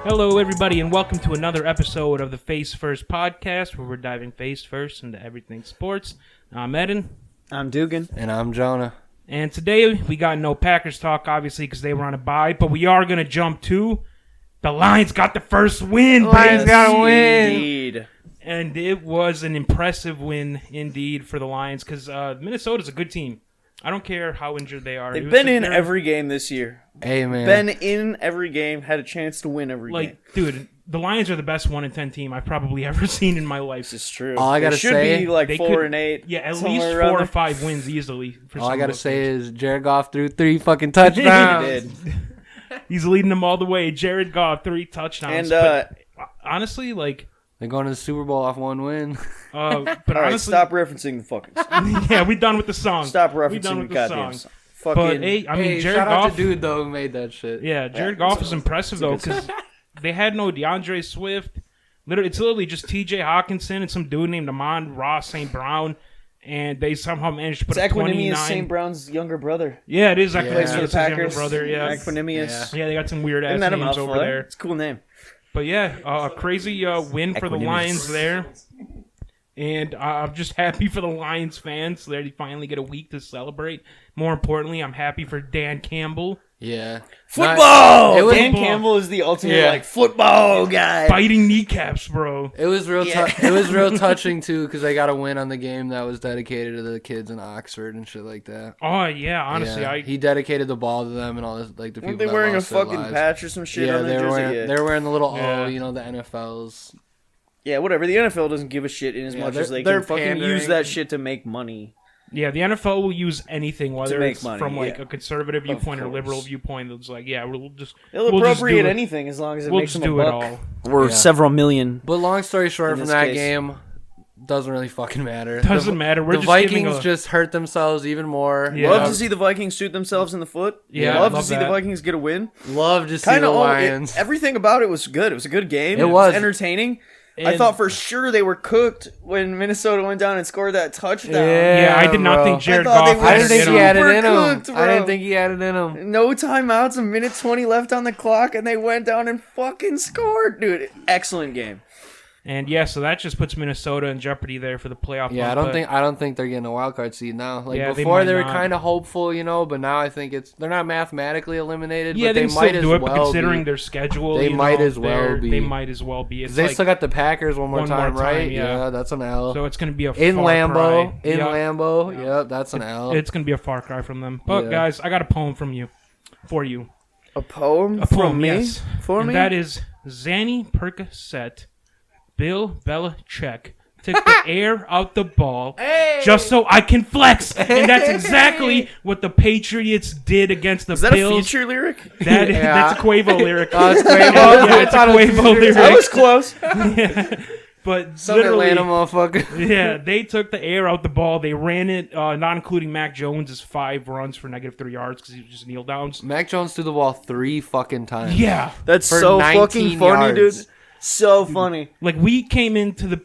Hello, everybody, and welcome to another episode of the Face First podcast, where we're diving face first into everything sports. I'm Eden. I'm Dugan. And I'm Jonah. And today we got no Packers talk, obviously, because they were on a bye, but we are going to jump to the Lions got the first win. Lions got a win. Indeed. And it was an impressive win, indeed, for the Lions, because Minnesota's a good team. I don't care how injured they are. They've been in every game this year. Hey, man. Been in every game, had a chance to win every game. Dude, the Lions are the best 1-10 team I've probably ever seen in my life. This is true. All I gotta should say, be like they 4-8. Yeah, at least 4 or 5 wins easily. For all I gotta say teams. is Jared Goff threw 3 fucking touchdowns. He did. He's leading them all the way. Jared Goff, 3 touchdowns. And but honestly, They're going to the Super Bowl off 1 win. but all right, honestly, stop referencing the Falcons. yeah, we done with the song. Stop We done referencing the with goddamn song. song. Fucking. But hey, I mean, Hey, Jared shout out Goff, to dude though who made that shit. yeah, Jared Goff is impressive though because they had no DeAndre Swift. It's literally just T.J. Hawkinson and some dude named Amon-Ra St. Brown, and they somehow managed to put it's up 29. Equinemius St. Brown's younger brother. Yeah, it is Yeah. Equinemius. Plays for the His younger Packers. brother. Yeah, Equinemius. yeah, they got some weird ass Isn't that a names mouthful? over there. It's a cool name. But yeah, a crazy win for the Equinemius. Lions there. And I'm just happy for the Lions fans. They finally get a week to celebrate. More importantly, I'm happy for Dan Campbell. Yeah. Football! It was- Dan Campbell is the ultimate Yeah. football guy. Biting kneecaps, bro. It was real. Yeah. It was real touching too because they got a win on the game that was dedicated to the kids in Oxford and shit like that. Oh, yeah, honestly. Yeah. He dedicated the ball to them and all this, like the people. Weren't they that wearing a lost their fucking lives. patch or some shit Yeah, on their jersey? they were wearing the little Yeah. the NFL's. Yeah, whatever. The NFL doesn't give a shit in as Yeah, much they're- as they they're can fucking pandering. use that shit to make money. Yeah, the NFL will use anything, whether make it's money, from like yeah. a conservative viewpoint or course. liberal viewpoint. It's like, yeah, we'll just They'll we'll just appropriate do it. anything as long as it We'll makes just them do a it buck. all. Or Yeah. several million. But long story short, In from this that case. game, doesn't really fucking matter. Doesn't matter. We're The just Vikings giving a, just hurt themselves even more. Yeah. Love to see the Vikings shoot themselves in the foot. Yeah, Love love to see that. the Vikings get a win. Love to see Kind the of Lions. everything about it was good. It was a good game. It was. entertaining. I And- thought for sure they were cooked when Minnesota went down and scored that touchdown. Yeah, I did not bro. think Jared I thought they Goff were I had didn't think it he in had him. it in him. Overcooked, I bro. didn't think he had it in him. No timeouts, a minute 20 left on the clock, and they went down and fucking scored. Dude, excellent game. And yeah, so that just puts Minnesota in jeopardy there for the playoff. Yeah, run, but- I don't think they're getting a wild card seed now. Like Yeah, they before, might they were not. kind of hopeful, but now I think they're not mathematically eliminated. Yeah, but they they can might still as do it, but well considering be. their schedule, They might as well be. They might as well be. It's They like, still got the Packers one more one more time, time, right? yeah. That's an L. so it's going to be a in far Lambeau, cry. in Yeah, Lambeau, yep, that's an L. it's going to be a far cry from them. But Yeah. guys, I got a poem for you. A poem? A poem, from me? yes. For and me? that is Zanny Percocet, Bill Belichick took the air out the ball just so I can flex. And that's exactly what the Patriots did against the Is that a Bills. feature lyric? That's Yeah. a Quavo lyric. Oh, it's Quavo. Yeah, it's a I thought it was Quavo featured lyric. That was close. But Some literally, Atlanta motherfucker. yeah, they took the air out the ball. They ran it, not including Mac Jones' 5 runs for -3 yards because he was just kneel downs. Mac Jones threw the ball 3 fucking times. Yeah, That's For so 19 fucking funny, yards. dude. So funny. like we came into the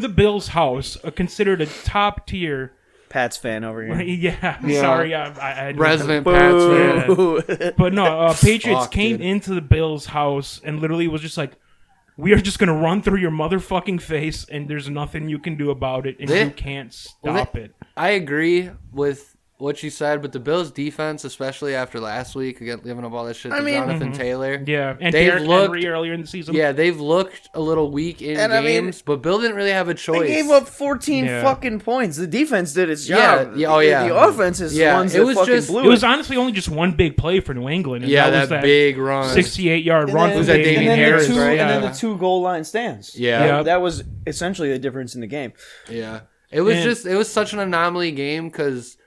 Bills' house, considered a top tier. Pats fan over here. Yeah, Yeah. sorry, I Resident Pats fan. Boo. But no, Patriots Fuck, came dude. into the Bills' house and literally was just like, "We are just gonna run through your motherfucking face, and there's nothing you can do about it, and They- you can't stop it." I agree with what you said, but the Bills' defense, especially after last week, again, giving up all that shit to Jonathan Taylor. Yeah, and They've Derrick looked- Henry earlier in the season. Yeah, they've looked a little weak in And I mean, games, but Bill didn't really have a choice. They gave up 14 Yeah. fucking points. The defense did its Yeah, job. yeah, oh, yeah. The offense is Yeah, the ones it that was fucking just- blew It was honestly only just one big play for New England. And Yeah, was that big run. 68-yard And run then- for Was that Damian Damian and then Harris, the two, right? and then Yeah. the 2 goal line stands. Yeah. Yeah. That was essentially the difference in the game. Yeah. It was And- it was such an anomaly game because,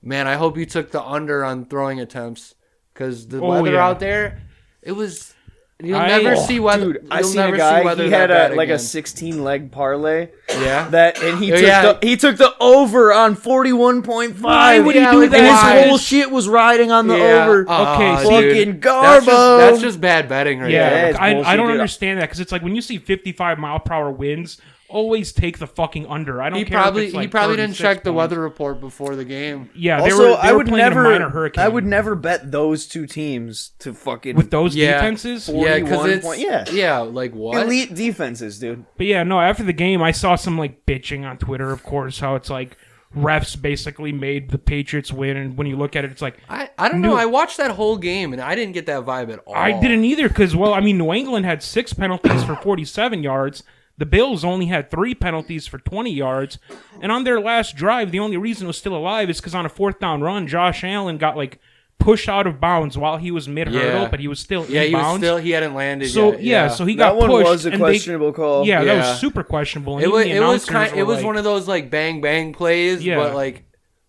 man, I hope you took the under on throwing attempts because the weather yeah. out there, it was, you'll I- never Oh, see weather. Dude, I you'll seen never a guy. see weather He that had bad a 16-leg parlay. Yeah. And he Oh, took yeah. he took the over on 41.5. Why would he do And that? his Why? whole shit was riding on the Yeah. over. Okay, Dude. fucking That's garbo. that's just bad betting right Yeah, Yeah, there. it's I bullshit, don't dude. understand that because it's like when you see 55-mile-per-hour winds always take the fucking under. I don't care. He probably didn't check the weather report before the game. Yeah, also, they were playing a minor hurricane. I would never bet those two teams to fucking with those defenses. Yeah, because yeah, like what elite defenses, dude. But yeah, no. After the game, I saw some like bitching on Twitter, of course, how it's like refs basically made the Patriots win, and when you look at it, it's like I don't know. I watched that whole game, and I didn't get that vibe at all. I didn't either, because New England had 6 penalties for 47 yards. The Bills only had 3 penalties for 20 yards, and on their last drive, the only reason it was still alive is because on a 4th down run, Josh Allen got like pushed out of bounds while he was mid-hurdle, but he was still in bounds. He hadn't landed so, yet. So he got pushed. That one was a questionable call. Yeah, that was super questionable. And it was one of those like bang bang plays, but like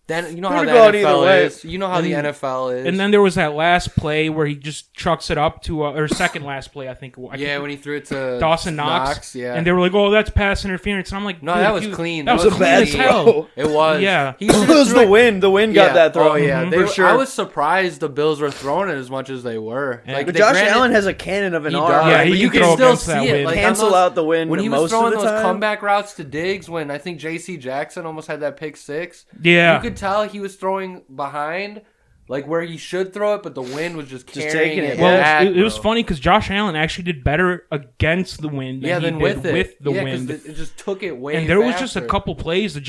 then you know how the NFL is. You know how the NFL is. And then there was that last play where he just chucks it up to or second last play, I think. When he threw it to Dawson Knox. And they were like, "Oh, that's pass interference." And I'm like, "No, that was clean. That was a bad throw. It was. Yeah, it was the wind. The wind got that throw. Oh yeah, for sure. I was surprised the Bills were throwing it as much as they were. Yeah. But Josh Allen has a cannon of an arm. Yeah, you can still see it. Cancel out the wind. When he was throwing those comeback routes to Diggs, when I think J.C. Jackson almost had that pick 6. Yeah, you could tell he was throwing behind, like where he should throw it, but the wind was just carrying it. Well, it was funny because Josh Allen actually did better against the wind than with the wind. It just took it way. And there was just a couple plays that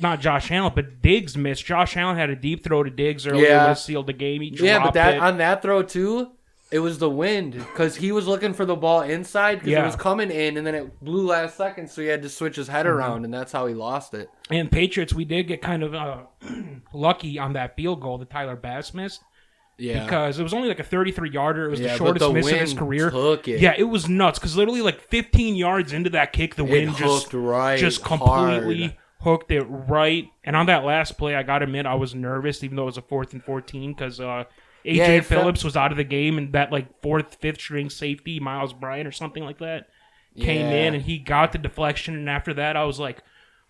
not Josh Allen, but Diggs missed. Josh Allen had a deep throw to Diggs earlier that sealed the game. He dropped it. On that throw too, it was the wind because he was looking for the ball inside because it was coming in, and then it blew last second, so he had to switch his head around, and that's how he lost it. And Patriots, we did get kind of lucky on that field goal that Tyler Bass missed. Yeah. Because it was only like a 33-yarder. It was the shortest miss in his career. Yeah, it was nuts because literally like 15 yards into that kick, the wind just completely hooked it right. And on that last play, I got to admit, I was nervous, even though it was a 4th and 14, because AJ Phillips was out of the game, and that like 4th, 5th string safety, Miles Bryant or something like that, came in, and he got the deflection. And after that, I was like,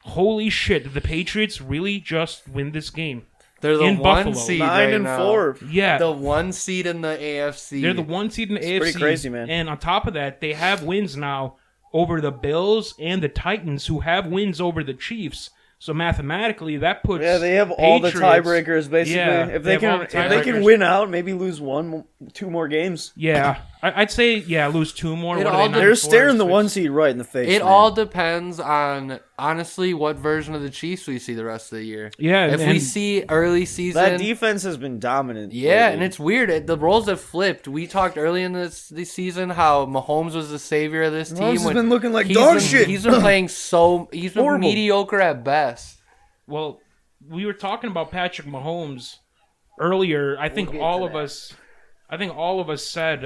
holy shit, did the Patriots really just win this game? They're the one seed 9-4. Yeah. The 1 seed in the AFC. They're the 1 seed in the AFC. Pretty crazy, man. And on top of that, they have wins now over the Bills and the Titans, who have wins over the Chiefs. So mathematically, that puts they have all the tiebreakers basically. Yeah, if they can win out, maybe lose 2 more games. Yeah, I'd say lose 2 more. They're staring the 1 seed right in the face. It all depends on honestly what version of the Chiefs we see the rest of the year. Yeah, if we see early season, that defense has been dominant. Yeah, and it's weird. The roles have flipped. We talked early in this season how Mahomes was the savior of this team. Mahomes has been looking like dog shit. He's been playing he's been mediocre at best. Well, we were talking about Patrick Mahomes earlier. I think all of us said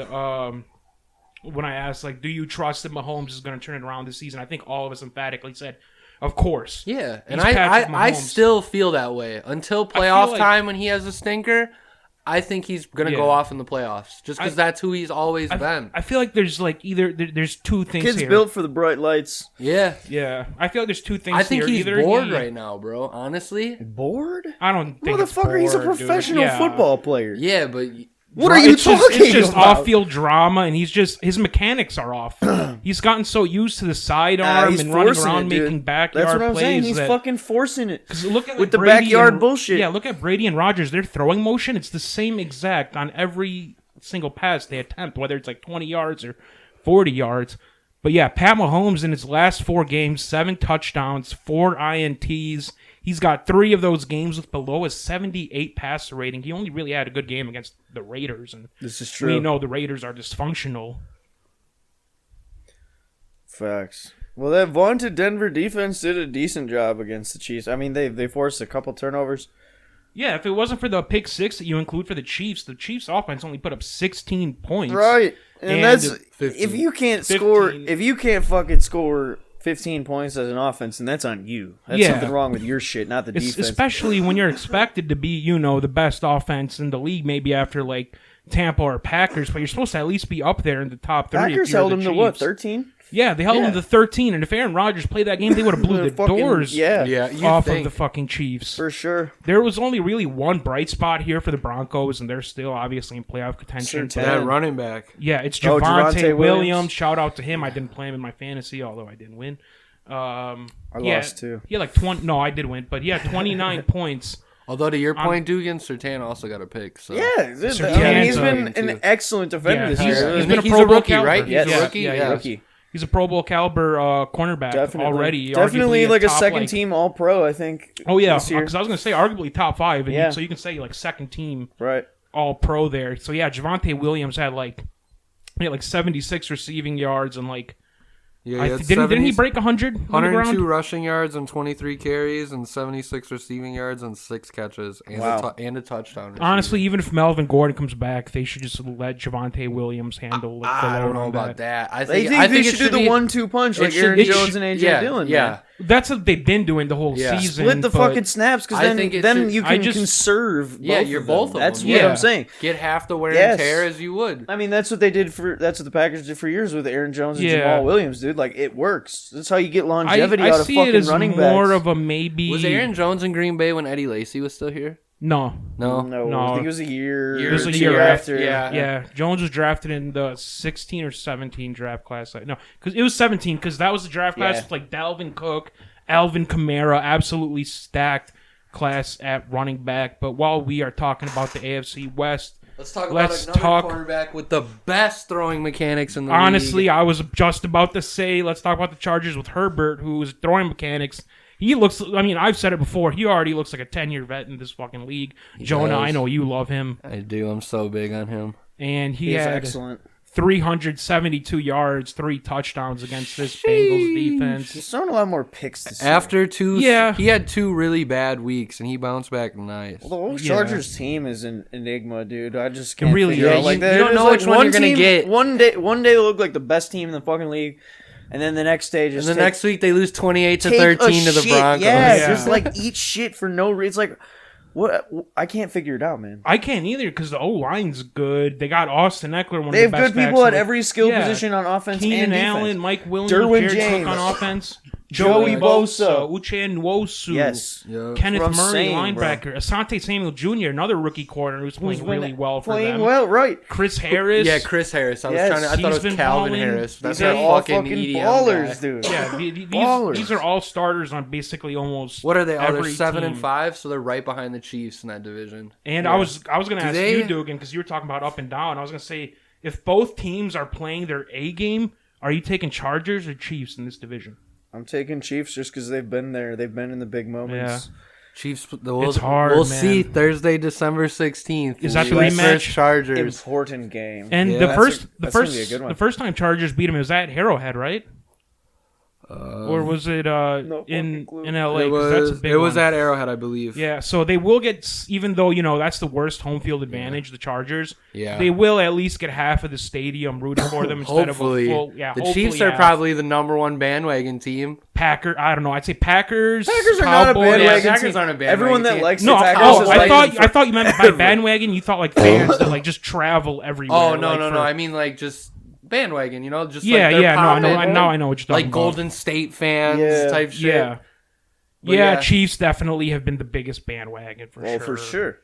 when I asked, like, do you trust that Mahomes is going to turn it around this season? I think all of us emphatically said, of course. Yeah, and I still feel that way until playoff time when he has a stinker. I think he's going to go off in the playoffs just because that's who he's always been. I feel like there's like there's 2 things Kid's here. built for the bright lights. Yeah. Yeah. I feel like there's 2 things here. I think he's bored right now, bro. Honestly. Bored? I don't think Motherfucker, he's a professional football player. Yeah, but... What are you talking about? It's just off-field drama, and his mechanics are off. He's gotten so used to the sidearm and running around making backyard plays. That's what I'm saying. He's fucking forcing it. Look at with the backyard bullshit. Yeah, look at Brady and Rodgers. Their throwing motion, it's the same exact on every single pass they attempt, whether it's like 20 yards or 40 yards. But yeah, Pat Mahomes in his last 4 games, 7 touchdowns, 4 INTs. He's got 3 of those games with below a 78 passer rating. He only really had a good game against the Raiders. And this is true. We know the Raiders are dysfunctional. Facts. Well, that vaunted Denver defense did a decent job against the Chiefs. I mean, they forced a couple turnovers. Yeah, if it wasn't for the pick 6 that you include for the Chiefs offense only put up 16 points. Right. And that's 15. If you can't fucking score 15 points as an offense, and that's on you. That's something wrong with your shit, not the defense. Especially when you're expected to be, the best offense in the league, maybe after like Tampa or Packers, but you're supposed to at least be up there in the top 3. Packers held them to what, 13? Yeah, they held them to 13, and if Aaron Rodgers played that game, they would have blew the doors off of the fucking Chiefs. For sure. There was only really one bright spot here for the Broncos, and they're still obviously in playoff contention. That running back. Yeah, it's Javonte Williams. Shout out to him. I didn't play him in my fantasy, although I didn't win. I lost too. He had like 20. No, I did win, but he had 29 points. Although to your point, Dugan, Surtain also got a pick. So. Yeah, he's been an excellent defender this year. He's been a Pro Bowl rookie, right? Yes. He's a rookie. Yeah, rookie. He's a Pro Bowl caliber cornerback already. Definitely like a second team All Pro, I think. Oh yeah, because I was going to say arguably top 5, and so you can say like second team All Pro there. So yeah, Javonte Williams had like 76 receiving yards and like. Yeah, didn't he break 100? 102 rushing yards and 23 carries and 76 receiving yards and 6 catches and a touchdown. Honestly, even if Melvin Gordon comes back, they should just let Javonte Williams handle the I don't know about that. I think they should do the 1-2 punch like Aaron Jones and AJ Dillon. Yeah. That's what they've been doing the whole season. Split the fucking snaps because then you can conserve. You're both of them. That's what I'm saying. Get half the wear and tear as you would. I mean, that's what they did that's what the Packers did for years with Aaron Jones and Jamal Williams, dude. Like it works. That's how you get longevity out of fucking running backs. More of a maybe. Was Aaron Jones in Green Bay when Eddie Lacy was still here? No. I think it was a year. It was a year after. Yeah. Jones was drafted in the 16 or 17 draft class. No, because it was 17 because that was the draft class with like Dalvin Cook, Alvin Kamara, absolutely stacked class at running back. But while we are talking about the AFC West, let's talk about another quarterback with the best throwing mechanics in the league. Honestly, I was just about to say, let's talk about the Chargers with Herbert, whose throwing mechanics. He looks, I mean, I've said it before, he already looks like a 10-year vet in this fucking league. Jonah, I know you love him. I do. I'm so big on him. And he's had excellent. 372 yards, 3 touchdowns against this Bengals defense. He's throwing a lot more picks this year. After he had 2 really bad weeks, and he bounced back nice. Well, the whole Chargers team is an enigma, dude. I just can't really figure out. Like, you don't know which one you're going to get. One day they look like the best team in the fucking league. And then the next day, just next week they lose 28-13 to the Broncos. Yeah, just like eat shit for no reason. It's like, what? I can't figure it out, man. I can't either because the O-line's good. They got Austin Eckler, they have good people at every skill position on offense Keenan and defense. Allen, Mike Williams, Derwin Jared James Cook on offense. Joey Bosa, Uche Nwosu, Kenneth Murray, linebacker, Asante Samuel Jr., another rookie corner who's playing really well for them. Right. Chris Harris. Yeah, Chris Harris. I thought it was Calvin Harris. That's all fucking ballers, dude. Yeah, these are all starters on basically almost. What are they? They're 7-5, so they're right behind the Chiefs in that division. And I was going to ask you, Dugan, because you were talking about up and down. I was going to say, if both teams are playing their A game, are you taking Chargers or Chiefs in this division? I'm taking Chiefs just because they've been there. They've been in the big moments. Yeah. Chiefs. It's hard, We'll man. see Thursday, December 16th. Is that the rematch? Chargers. Important game. And the first time Chargers beat them was at Arrowhead, right? Or was it in LA? It was at Arrowhead, I believe. Yeah, so they will get, even though that's the worst home field advantage, the Chargers. Yeah, they will at least get half of the stadium rooting for them instead of a full. Yeah, the Chiefs are probably the #1 bandwagon team. I don't know. I'd say Packers. Packers are not a bandwagon. Packers aren't a bandwagon. Everyone that likes the Packers I thought you meant by bandwagon. You thought like fans that like just travel everywhere. Oh no. I mean like just. Bandwagon, just no, I know what you're talking like about. Golden State fans type shit. Yeah, Chiefs definitely have been the biggest bandwagon for sure. For sure.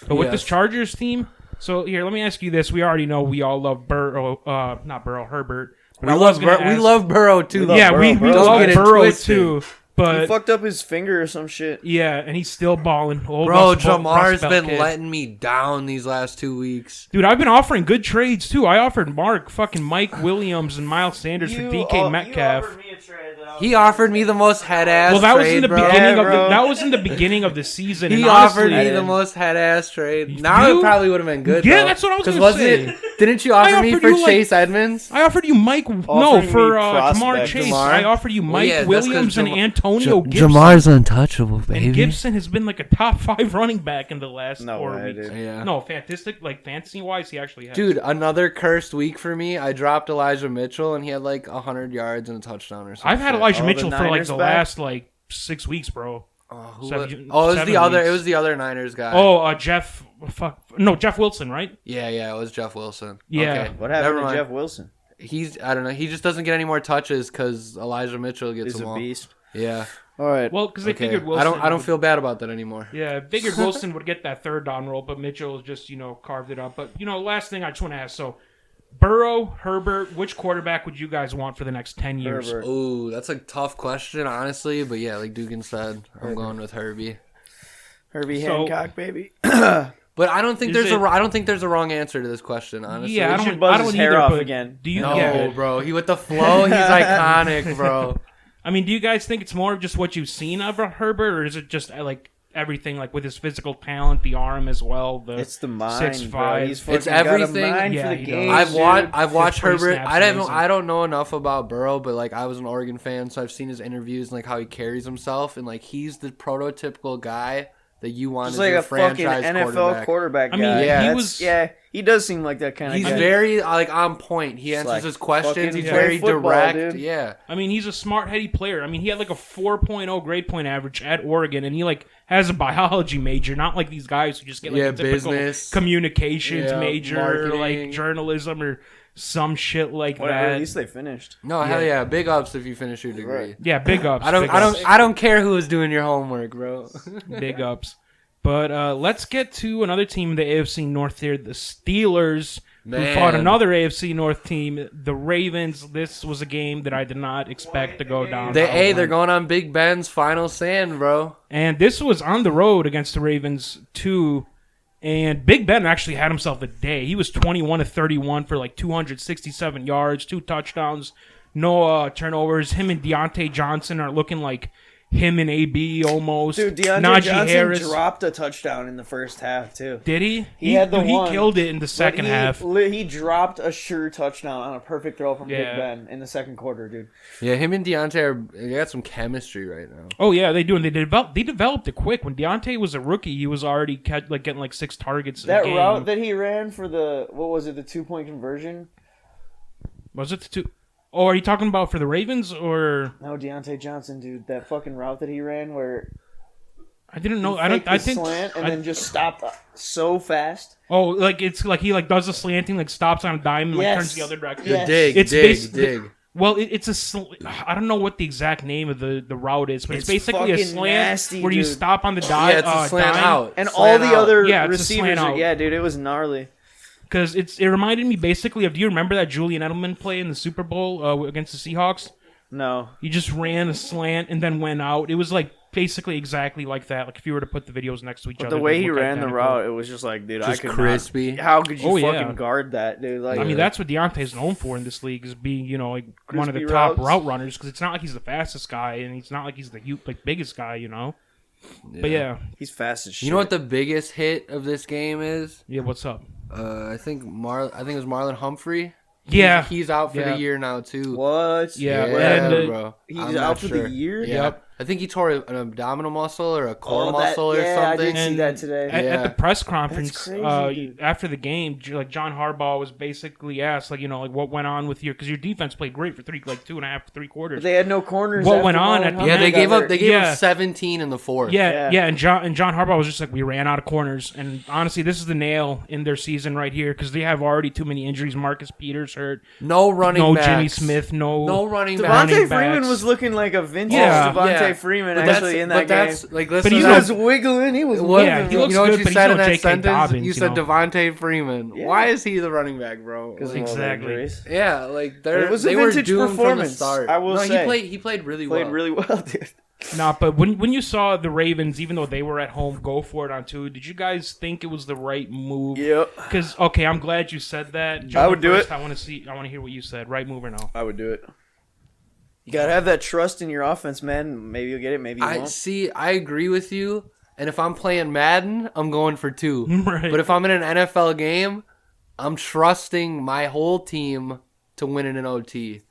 But with this Chargers team, so here, let me ask you this: we already know we all love Herbert. We love Burrow too. We love Burrow too. But he fucked up his finger or some shit. Yeah, and he's still balling. Bro, Jamar's been letting me down these last 2 weeks. Dude, I've been offering good trades too. I offered Mike Williams and Miles Sanders for DK Metcalf. You offered me a trade he offered me the most head ass. Well, that was trade, in the bro. beginning of that was in the beginning of the season. He and offered honestly, me the most head ass trade. Now it probably would have been good. Yeah, though. that's what I was going to say. Didn't you offer me for Chase Edmonds? I offered you Jamar Chase. I offered you Mike Williams and Antonio Gibson. Jamar's untouchable, baby. And Gibson has been like a top 5 running back in the last 4 weeks. Yeah. No, fantasy wise, he actually has. Dude, another cursed week for me. I dropped Elijah Mitchell, and he had like 100 yards and a touchdown or something. I've had Elijah Mitchell for like the last 6 weeks, bro. It was the other Niners guy. Jeff Wilson, right? Yeah, it was Jeff Wilson. Yeah. Okay. What happened to Jeff Wilson? I don't know. He just doesn't get any more touches because Elijah Mitchell gets them all. He's a beast. Yeah. All right. Well, because they figured Wilson. I don't feel bad about that anymore. Yeah, figured Wilson would get that third down role, but Mitchell just carved it up. But last thing I just want to ask. So Burrow, Herbert, which quarterback would you guys want for the next 10 years? Herbert. Ooh, that's a tough question, honestly. But yeah, like Dugan said, I'm going with Herbie. Hancock, baby. But I don't think there's a wrong answer to this question, honestly. Yeah, I don't his hair off again. Do you? No, bro. He with the flow. He's iconic, bro. I mean, do you guys think it's more of just what you've seen of Herbert, or is it just like everything, like with his physical talent, the arm as well? It's the mind, 6'5". bro. He's it's everything. Got a mind yeah, for the game. I've watched Herbert. Amazing. I don't know enough about Burrow, but like I was an Oregon fan, so I've seen his interviews and like how he carries himself, and like he's the prototypical guy that you want just as like your a fucking franchise NFL quarterback guy. I mean, yeah, he does seem like that kind of He's guy. very like on point. He answers like his questions. He's fucking very football, direct. dude. Yeah. I mean, he's a smart, heady player. I mean, he had like a 4.0 grade point average at Oregon, and he like has a biology major. Not like these guys who just get like a typical business, communications major, marketing. or like journalism or some shit like Whatever, that. at least they finished. No, hell yeah. Big ups if you finish your degree. Right. Yeah, big ups. I don't care who is doing your homework, bro. Big ups. But let's get to another team in the AFC North here, the Steelers, who fought another AFC North team, the Ravens. This was a game that I did not expect to go down. They're going on Big Ben's final stand, bro. And this was on the road against the Ravens, too. And Big Ben actually had himself a day. He was 21 of 31 for like 267 yards, 2 touchdowns, no turnovers. Him and Deontay Johnson are looking like him and AB almost. Dude, Deontay Najee Johnson Harris dropped a touchdown in the first half, too. Did he? He had the he one, killed it in the second half. He dropped a sure touchdown on a perfect throw from Big Yeah. Ben in the second quarter, dude. Yeah, him and Deontay they got some chemistry right now. Oh yeah, they do, and they developed it quick. When Deontay was a rookie, he was already getting like 6 targets. That a game. route that he ran for the 2-point conversion. Was it the 2? Oh, are you talking about for the Ravens or? No, Deontay Johnson, dude. That fucking route that he ran where I didn't know. I think slant and then just stopped so fast. Oh, like it's like he like does the slanting, like stops on a dime and like turns the other direction. Yes. Dig. Well, it's a I don't know what the exact name of the route is, but it's basically a fucking slant nasty, where you dude. stop on the dime. Yeah, it's a slant dime. out. And Slant all the out. other Yeah, it's a receivers, slant out. yeah, dude, it was gnarly. Because it reminded me basically of. Do you remember that Julian Edelman play in the Super Bowl against the Seahawks? No. He just ran a slant and then went out. It was like basically exactly like that. Like if you were to put the videos next to each But other. the way they'd he look ran the identical. route, it was just like, dude, Just I could crispy. not. How could you Yeah. fucking guard that, dude? Like, I mean, that's what Deontay's known for in this league, is being, like one of the Crispy top routes. route runners. Because it's not like he's the fastest guy, and it's not like he's the biggest guy, But yeah, he's fast as shit. You know what the biggest hit of this game is? yeah. What's up? I think it was Marlon Humphrey. Yeah, He's out for Yeah. the year now too. What? Yeah, Yeah, and, bro. He's I'm out not for sure. the year? Yep. I think he tore an abdominal muscle or a core Oh, muscle or I something. did see that today. At the press conference crazy, dude. after the game, like John Harbaugh was basically asked, like what went on with because your defense played great for 3 quarters. But they had no corners. What after went on Marlon at the Humphrey Yeah, they got gave hurt. up. They gave up 17 in the fourth. Yeah, and John Harbaugh was just like, we ran out of corners, and honestly, this is the nail in their season right here because they have already too many injuries. Marcus Peters hurt, No running backs. Jimmy Smith, no running Devontae backs. running Freeman backs. was looking like a vintage Yeah. Devontae Yeah. Freeman But actually in that game. Like, But He he's was wiggling. He was What, Yeah, moving. he looks you know what good, you but he's said no in that J.K. sentence? Dobbins, you said Devontae Freeman. Yeah. Why is he the running back, bro? Because of all the Exactly. injuries. Yeah, like It was a they were vintage doomed from the performance, start. I will say. He played really Played well. really well, dude. Nah, but when you saw the Ravens, even though they were at home, go for it on 2, did you guys think it was the right move? Yep. Because I'm glad you said that. I would do first, it. I want to hear what you said. Right move or no? I would do it. You gotta have that trust in your offense, man. Maybe you'll get it, maybe you I won't. see. I agree with you. And if I'm playing Madden, I'm going for 2. Right. But if I'm in an NFL game, I'm trusting my whole team to win in an OT.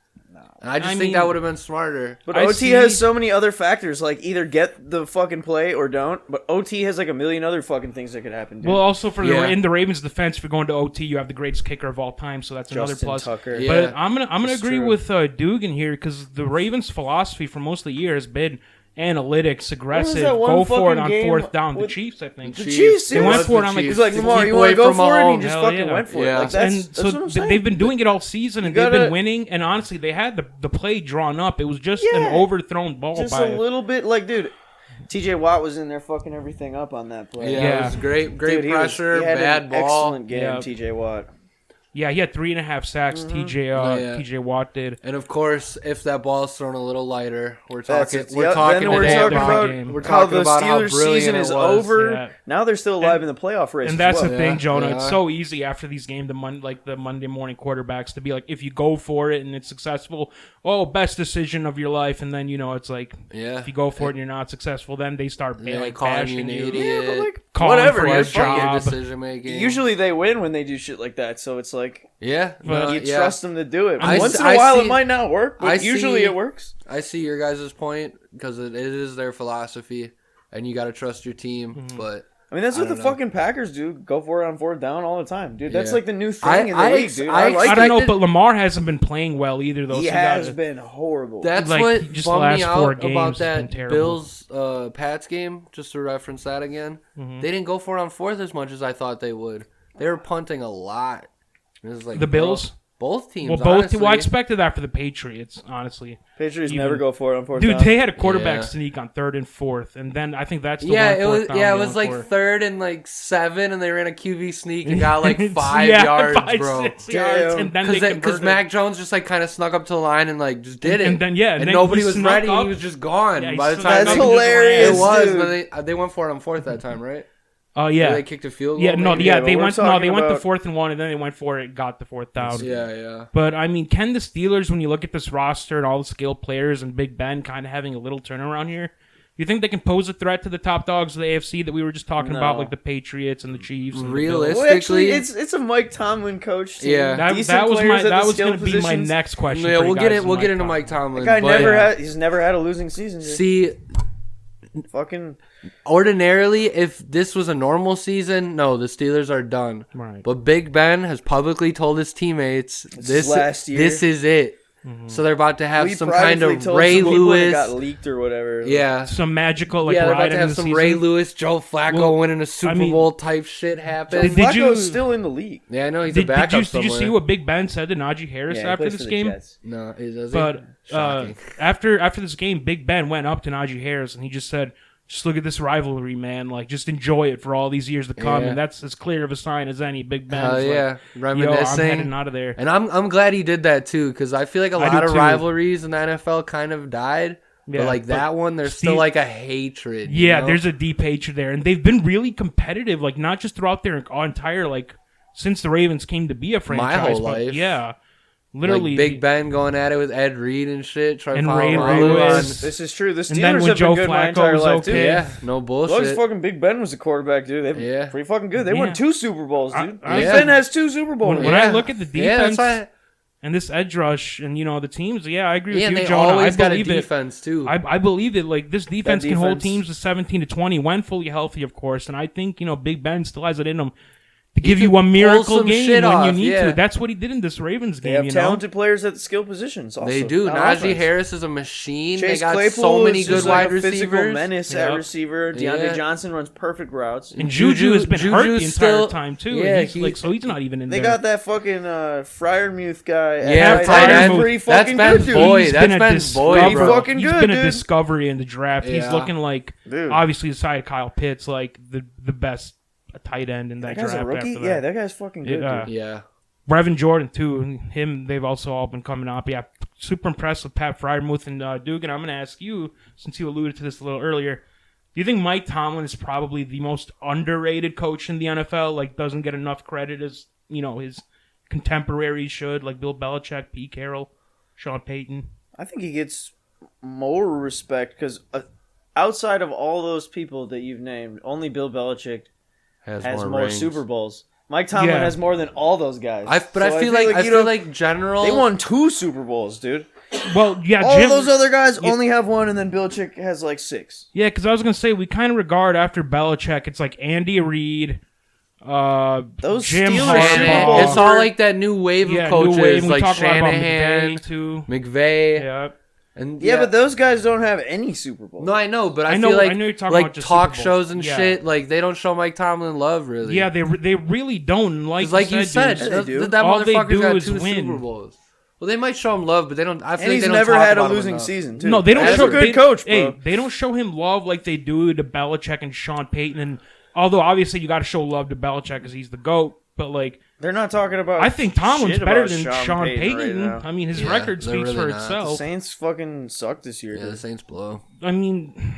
And I just think that would have been smarter. But OT has so many other factors, like either get the fucking play or don't. But OT has like a million other fucking things that could happen, dude. Well, also in the Ravens' defense, if you're going to OT, you have the greatest kicker of all time, so that's another Justin plus. Tucker. Yeah. But I'm gonna agree true. with Dugan here because the Ravens' philosophy for most of the year has been analytics, aggressive, that one go for it fucking on game 4th down. The with Chiefs, I think. the Chiefs, They went for it on like He's like, Lamar, keep you want away to go from for it? And Mahomes. he just Hell fucking yeah. went for Yeah. it. Like, that's And so what I'm saying. they've been doing it all season, and You they've gotta- been winning. And honestly, they had the play drawn up. It was just an Yeah. overthrown ball just by a little bit. Like, dude, TJ Watt was in there fucking everything up on that play. Yeah, Yeah. it was great Dude, pressure, he had bad an ball. excellent game, Yeah. TJ Watt. Yeah, he had 3.5 sacks. TJ Watt did. And of course, if that ball's thrown a little lighter, we're That's talking. it. We're Yep, talking then we're today talking about about how how the brilliant Steelers season it is was. over. Yeah. Now they're still alive in the playoff race. And that's as well. the thing, Jonah. Yeah. It's so easy after these games, the Monday morning quarterbacks, to be like, if you go for it and it's successful, best decision of your life. And then it's like, if you go for it and you're not successful, then they start calling you an idiot. Yeah, but calling whatever. for You're his job. Decision making. Usually they win when they do shit like that. So it's like, But you trust them to do it. I Once see- in a while I see- it might not work, but usually it works. I see your guys' point because it is their philosophy, and you got to trust your team. But I mean, that's what the fucking Packers do. Go for it on fourth down all the time, dude. That's like the new thing in the league, dude. I don't know, but Lamar hasn't been playing well either, though. He has been horrible. That's like, what just bummed me last 4 out games about has been that terrible. Bills Pats game. Just to reference that again, they didn't go for it on fourth as much as I thought they would. They were punting a lot. It was like the Bills. Both teams. Well, I expected that for the Patriots, honestly. Patriots never go for it on fourth down. Dude, they had a quarterback sneak on 3rd and 4th, and then I think that's the it was like 3rd and 7, and they ran a QB sneak and got like 5 yards, 5, bro. 6 yards, and then because Mac Jones just like kind of snuck up to the line and like just did it, and then and nobody was ready. He was just gone by the time. That's hilarious. It was, dude. but they went for it on 4th that time, right? Oh yeah, they kicked a field goal. Yeah, no, maybe? they went to about... 4th and 1, and then they went for it, got the 4th down. Yeah. But I mean, can the Steelers, when you look at this roster and all the skilled players and Big Ben kind of having a little turnaround here, you think they can pose a threat to the top dogs of the AFC that we were just talking about, like the Patriots and the Chiefs? And realistically, well, actually, it's a Mike Tomlin coach team. Yeah, that was going to be my next question. Yeah, we'll get into Mike Tomlin. The guy he's never had a losing season. Dude. See, fucking ordinarily, if this was a normal season, no, the Steelers are done. Right. But Big Ben has publicly told his teammates this is it. Mm-hmm. So they're about to have some kind of Ray Lewis got leaked or whatever. Yeah, some magical they're about to have some Ray Lewis, Joe Flacco winning a Super Bowl type shit happen. Flacco's still in the league. Yeah, I know he's a backup. Did you see what Big Ben said to Najee Harris after this game? No, does but after this game, Big Ben went up to Najee Harris and he just said, "Just look at this rivalry, man. Like, just enjoy it for all these years to come." And that's as clear of a sign as any. Big Ben's reminiscing. I'm heading out of there. And I'm glad he did that too, because I feel like a lot of rivalries in the NFL kind of died. Yeah, but that one, there's still like a hatred. Yeah, there's a deep hatred there, and they've been really competitive. Like, not just throughout their entire since the Ravens came to be a franchise. My whole life. Yeah. Literally, like Big Ben going at it with Ed Reed and shit. And Ray Lewis. This is true. The Steelers have been Joe good my entire life too. Yeah, no bullshit. Well, fucking Big Ben was the quarterback, dude. They're pretty fucking good. They won 2 Super Bowls, dude. Big Ben has 2 Super Bowls. When I look at the defense and this edge rush and the teams, I agree with you, they Jonah. always got a defense too. I believe that this defense can hold teams to 17-20 when fully healthy, of course. And I think Big Ben still has it in him to give you a miracle game when you need to. That's what he did in this Ravens game. They have talented players at the skill positions also. They do. Najee Harris is a machine. Chase they got Claypool so many good wide a receivers. Physical menace at receiver. Deontay Johnson runs perfect routes. And Juju has been hurt the entire time too. Yeah, so he's not even in there. They got that fucking Freiermuth guy. That's pretty fucking good, dude. That's Ben's boy. He's fucking good, He's been a dude. discovery in the draft. He's looking like, obviously, beside Kyle Pitts, like the best tight end in that draft. That guy's a rookie? After that. That guy's fucking good, dude. Yeah. Brevin Jordan, too. And him, they've also all been coming up. Yeah, super impressed with Pat Freiermuth and Dugan. I'm going to ask you, since you alluded to this a little earlier, do you think Mike Tomlin is probably the most underrated coach in the NFL? Like, doesn't get enough credit as, his contemporaries should, like Bill Belichick, Pete Carroll, Sean Payton? I think he gets more respect because outside of all those people that you've named, only Bill Belichick has more Super Bowls. Mike Tomlin has more than all those guys. I feel like general. They won 2 Super Bowls, dude. Well, yeah, all those other guys only have 1, and then Belichick has 6. Yeah, because I was gonna say we kind of regard after Belichick, it's like Andy Reid, those Jim Harbaugh. It's all like that new wave of coaches, like Shanahan, McVay. Yeah. And but those guys don't have any Super Bowls. No, I know, but I feel like you're talking about just talk shows and shit, like they don't show Mike Tomlin love, really. Yeah, they really don't. Like you said, they do. That all they motherfucker's do got is 2 win. Super Bowls. Well, they might show him love, but they don't. I feel and like they don't never talk had a about losing enough. season, too. No, they don't. That's show a good coach, bro. Hey, they don't show him love like they do to Belichick and Sean Payton. And although obviously you got to show love to Belichick because he's the GOAT. But like, they're not talking about. I think Tomlin's better than Sean Payton. Right, I mean, his record speaks really for not. itself. The Saints fucking suck this year. Yeah, dude. the Saints blow. I mean,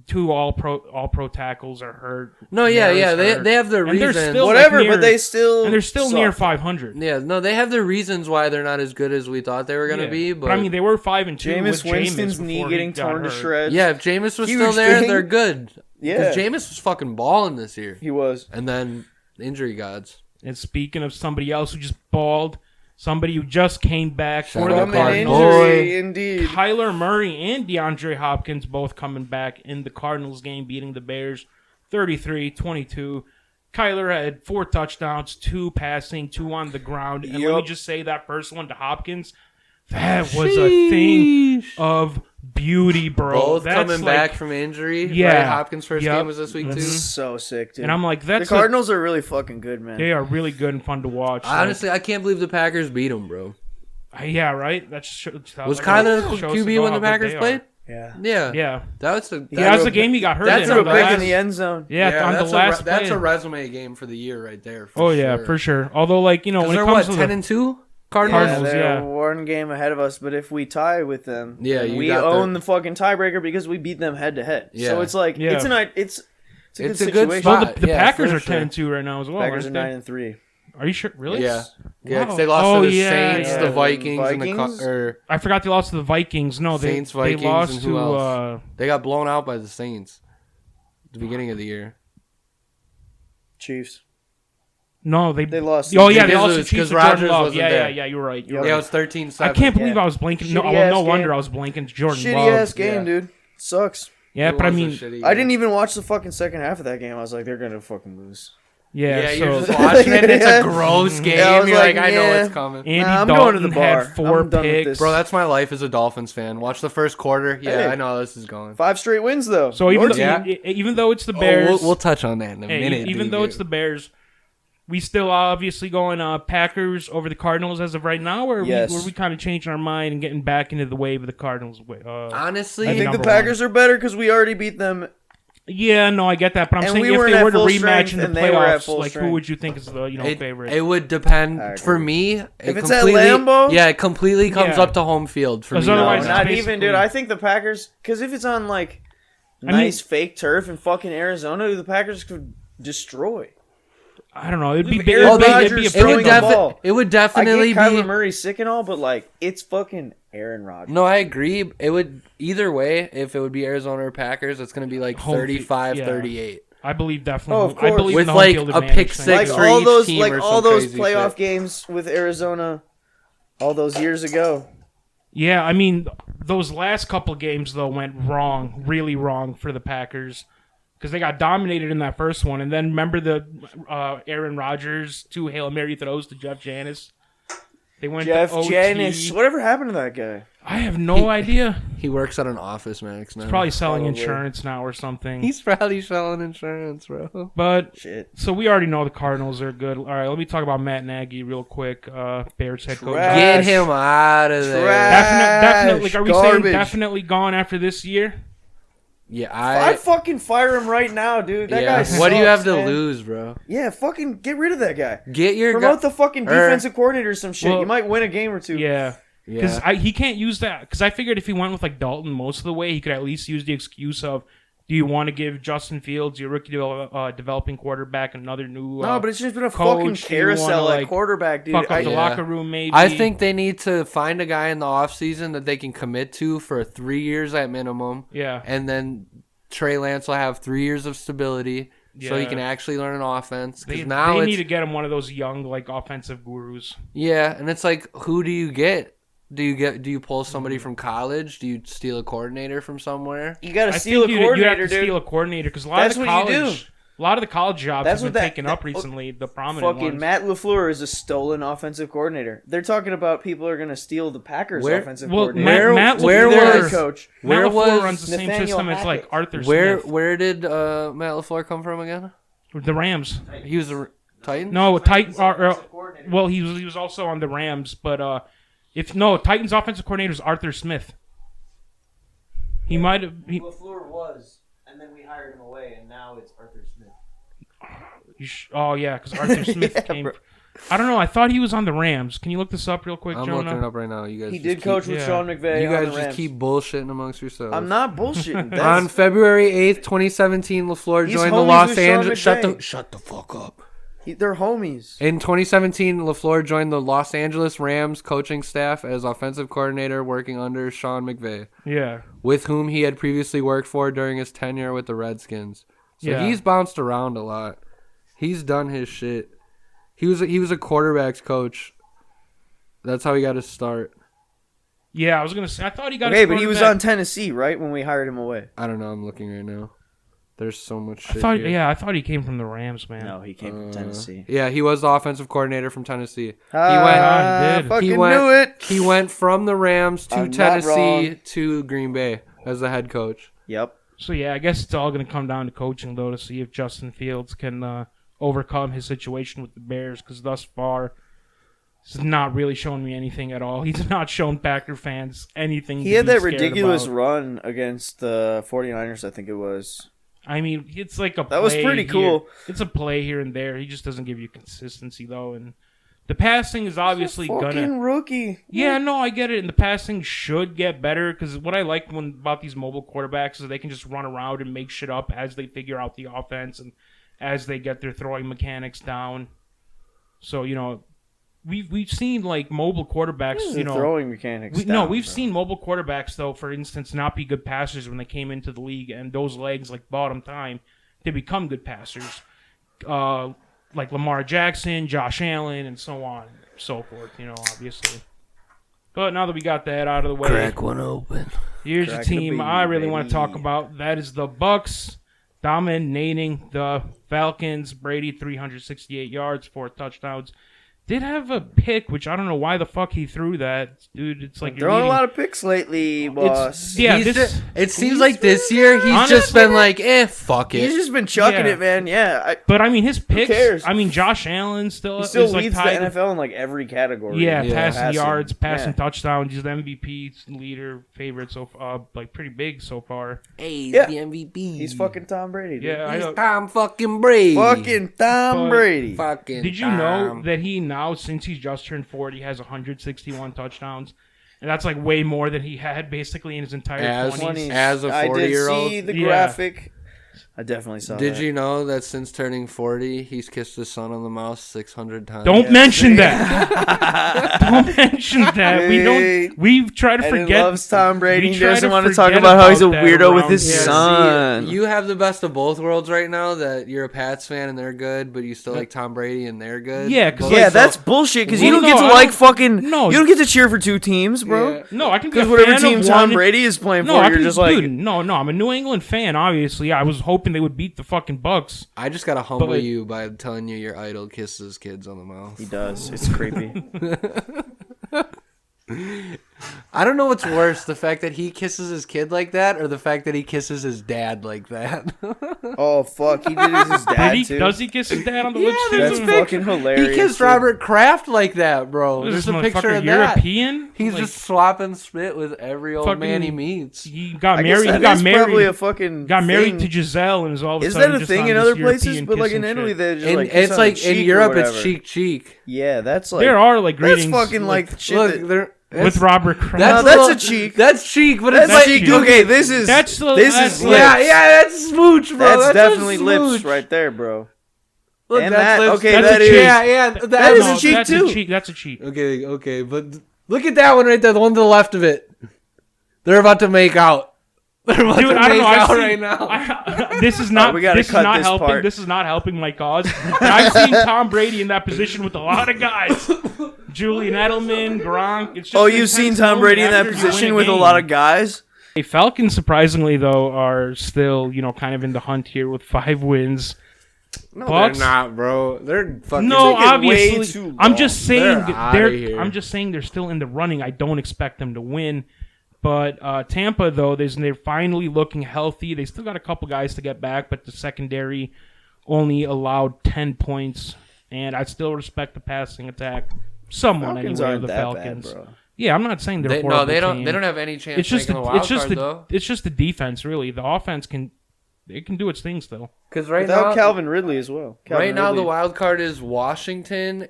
2 all pro tackles are hurt. No, they have their reasons. Whatever, but they still and they're still suck. near 500. Yeah, no, they have their reasons why they're not as good as we thought they were going to be. But I mean, they were 5-2. Jameis Winston's knee getting torn to shreds. Yeah, if Jameis was Huge still there, thing. they're good. Yeah, because Jameis was fucking balling this year. He was. And then injury gods. And speaking of somebody else who just balled, somebody who just came back for the From an Cardinals. injury, indeed. Kyler Murray and DeAndre Hopkins both coming back in the Cardinals game, beating the Bears 33-22. Kyler had 4 touchdowns, 2 passing, 2 on the ground. And let me just say that first one to Hopkins, that was a thing of beauty, bro. Both That's coming back from injury. Yeah. Right? Hopkins' first game was this week, too. So sick, dude. And I'm like, the Cardinals are really fucking good, man. They are really good and fun to watch. Honestly, I can't believe the Packers beat them, bro. Yeah, right? Was Kyler the QB when the Packers played? Yeah. Yeah. That was the game he got hurt That's in. a pick in the end zone. Yeah, on the last play. That's a resume game for the year right there. For sure. Although, like, you know, when it comes to 10-2? Cardinals, they're one game ahead of us, but if we tie with them, we own the fucking tiebreaker because we beat them head to head. So it's like it's a good situation. Well, the Packers are 10-2 right now as well. Packers are 9-3. Are you sure? Really? Yeah. Yeah, Wow. because they lost to the Saints, Yeah. the Vikings, and Vikings? I forgot they lost to the Vikings. No, Saints, they Vikings, lost and who to. else? They got blown out by the Saints at the beginning of the year. Chiefs. No, they lost. Oh yeah, they lose lost to Chiefs. because Rodgers Love. wasn't Yeah, there. yeah, you're right. Yeah, it was 13-7. I can't believe I was blanking. No wonder game. I was blanking to Jordan Shitty Love. ass game, dude. Sucks. Yeah, It but I was a mean, shitty game. I didn't even watch the fucking second half of that game. I was like, they're gonna fucking lose. yeah. You're So just watching it. It's a gross game. Yeah, I was You're like, I know yeah. it's coming. Andy I'm Dalton going to the bar. had 4 I'm done with picks. this. Bro, that's my life as a Dolphins fan. Watch the first quarter. Yeah, Hey. I know how this is going. 5 straight wins though. So even Your though it's the Bears, we'll touch on that in a minute. Even though it's the Bears, we still obviously going Packers over the Cardinals as of right now, or Yes. were we kind of changing our mind and getting back into the wave of the Cardinals? Honestly, I think the number Packers are better because we already beat them. Yeah, no, I get that, but I'm And saying we if weren't they at were to full rematch strength in the and they were at playoffs, full like strength. who would you think is the favorite? It would depend. I For agree. me, If it's at Lambeau? yeah, it completely comes Yeah. up to home field for me. Because otherwise Not it's even, basically- dude. I think the Packers, because if it's on like nice fake turf in fucking Arizona, the Packers could destroy. I don't know. It'd be big. Aaron It'd Rodgers be a throwing big the ball. It would I definitely get be. Kyler Murray sick and all, but like it's fucking Aaron Rodgers. No, I agree. It would either way. If it would be Arizona or Packers, it's going to be like Home field, 35-38. I believe definitely. Oh, of course. I believe With in the like home field a advantage pick thing. six Like for all each those, team like or all some those crazy playoff shit. games with Arizona, all those years ago. Yeah, I mean, those last couple games though went wrong, really wrong for the Packers. Because they got dominated in that first one. And then remember the Aaron Rodgers 2 Hail Mary throws to Jeff Janis? They went Jeff to OT. Janis, whatever happened to that guy? I have no idea. He works at an office, Max. Now. He's probably selling Probably. insurance now or something. He's probably selling insurance, bro. But, Shit. so we already know the Cardinals are good. All right, let me talk about Matt Nagy real quick. Bears head coach. Trash. Get him out of there. Definitely, like, are we Garbage. saying definitely gone after this year? Yeah, I'd fucking fire him right now, dude. That guy sucks, What do you have to man. lose, bro? Yeah, fucking get rid of that guy. Get your Promote the fucking defensive coordinator or some shit. Well, you might win a game or two. Yeah. Because he can't use that. Because I figured if he went with like Dalton most of the way, he could at least use the excuse of, do you want to give Justin Fields, your rookie developing quarterback, another new No, but it's just been a coach? fucking Do you carousel wanna, at quarterback, dude. fuck up the Yeah. locker room, maybe. I think they need to find a guy in the offseason that they can commit to for 3 years at minimum. Yeah. And then Trey Lance will have 3 years of stability so he Yeah. can actually learn an offense. They Because now need to get him one of those young, like, offensive gurus. Yeah, and it's like, who do you get? Do you pull somebody from college? Do you steal a coordinator from somewhere? You got to I steal a think you have coordinator, to dude. steal a coordinator because a lot That's of the what you college, do. a lot of the college jobs That's have what been taken up recently. The prominent Fucking ones. Matt LaFleur is a stolen offensive coordinator. They're talking about people are going to steal the Packers offensive coordinator. Matt where LaFleur, was- coach? Where Matt LaFleur was runs the same Nathaniel system as like Hackett? Arthur Where Smith. did Matt LaFleur come from again? The Rams. He was a Titan? No, well, he was also on the Rams, but Titans offensive coordinator is Arthur Smith. He might have. LaFleur was, and then we hired him away, and now it's Arthur Smith. Oh yeah, because Arthur Smith came. I don't know. I thought he was on the Rams. Can you look this up real quick, I'm Jonah? looking it up right now. You guys. He did coach with Sean McVay. You guys on the Rams. just keep bullshitting amongst yourselves. I'm not bullshitting. On February 8th, 2017, LaFleur joined the Los Angeles. Shut the fuck up. They're homies. In 2017, LaFleur joined the Los Angeles Rams coaching staff as offensive coordinator, working under Sean McVay. Yeah. With whom he had previously worked for during his tenure with the Redskins. So he's bounced around a lot. He's done his shit. He was a quarterbacks coach. That's how he got his start. Yeah, I was gonna say. I thought he got. Okay, but he was on Tennessee, right, when we hired him away. I don't know. I'm looking right now. There's so much shit. I thought he came from the Rams, man. No, he came from Tennessee. Yeah, he was the offensive coordinator from Tennessee. Knew it. He went from the Rams to Tennessee to Green Bay as the head coach. Yep. So yeah, I guess it's all gonna come down to coaching though, to see if Justin Fields can overcome his situation with the Bears, because thus far he's not really showing me anything at all. He's not shown Packer fans anything. He had that ridiculous run against the 49ers, I think it was. I mean, it's like a play. That was pretty cool. It's a play here and there. He just doesn't give you consistency though, and the passing is obviously fucking rookie. Yeah, no, I get it. And the passing should get better, because what I like about these mobile quarterbacks is they can just run around and make shit up as they figure out the offense and as they get their throwing mechanics down. So, we've seen like mobile quarterbacks, throwing mechanics. We've seen mobile quarterbacks though, for instance, not be good passers when they came into the league, and those legs like bottom time, they become good passers. Like Lamar Jackson, Josh Allen, and so on and so forth, obviously. But now that we got that out of the way, crack one open. Here's a team I really want to talk about. That is the Bucks dominating the Falcons. Brady, 368 yards, 4 touchdowns. Did have a pick, which I don't know why the fuck he threw that. Dude, it's like throwing a lot of picks lately, boss. It seems like this year he's just been like, fuck it. He's just been chucking it, man. Yeah. But I mean, his picks. Who cares? I mean, Josh Allen still leads like the NFL in like every category. Yeah, passing yards, passing touchdowns. He's the MVP leader, favorite so far, like pretty big so far. Hey, he's the MVP. He's fucking Tom Brady. Dude. Yeah, he's Tom fucking Brady. Fucking Tom Brady. Did you know that he now, since he's just turned 40, has 161 touchdowns? And that's like way more than he had basically in his entire 20s. As a 40-year-old. I did see the graphic. I definitely saw that. Did you know that since turning 40, he's kissed his son on the mouth 600 times? Don't mention that. Don't mention that. We've tried to forget. He loves Tom Brady. He doesn't want to talk about how he's a weirdo with his son. See, you have the best of both worlds right now, that you're a Pats fan and they're good, but you still like Tom Brady and they're good. Yeah, that's bullshit, because you don't get to like fucking... No. You don't get to cheer for two teams, bro. Yeah. No, I can be a fan whatever team Tom Brady is playing for, you're just like... Dude, no, I'm a New England fan, obviously. I was hoping they would beat the fucking Bucks. I just gotta humble you by telling you your idol kisses kids on the mouth. He does. It's creepy. I don't know what's worse, the fact that he kisses his kid like that, or the fact that he kisses his dad like that. Oh, fuck. He did it his dad, too. Does he kiss his dad on the lips, too? That's fucking hilarious. He kissed Robert Kraft like that, bro. There's a picture of European? that. He's just swapping spit with every old man he meets. He got married. Probably a fucking got married to Giselle, and is all of a Is sudden that a thing in other places? But like in Italy, they're just like... It's like in Europe, it's cheek. Yeah, that's like... There are like greetings. That's fucking like shit. Look, with Robert Kraft. That's a cheek. That's cheek, but that's it's cheek. Okay, this is lips. That's smooch, bro. That's definitely lips right there, bro. Look, and that's lips. Okay, that is. That is a cheek too. That's a cheek. Okay, but look at that one right there, the one to the left of it. They're about to make out. Dude, I don't know. Right now. This is not. This is not helping. Part. This is not helping my cause. I've seen Tom Brady in that position with a lot of guys. Julian Edelman, Gronk. It's just you've seen Tom Brady in that position with a lot of guys? The Falcons, surprisingly, though, are still, kind of in the hunt here with 5 wins. No, Bucks, they're not, bro. They're fucking obviously. Way too long. I'm just saying I'm just saying they're still in the running. I don't expect them to win. But Tampa, though, they're finally looking healthy. They still got a couple guys to get back, but the secondary only allowed 10 points. And I still respect the passing attack. Somewhat anyway, the Falcons. Bad, bro. Yeah, I'm not saying they're horrible. No, they don't have any chance. It's just making the wild card, it's just the defense, really. The offense can it can do its thing still. Because without Calvin Ridley as well. Now the wild card is Washington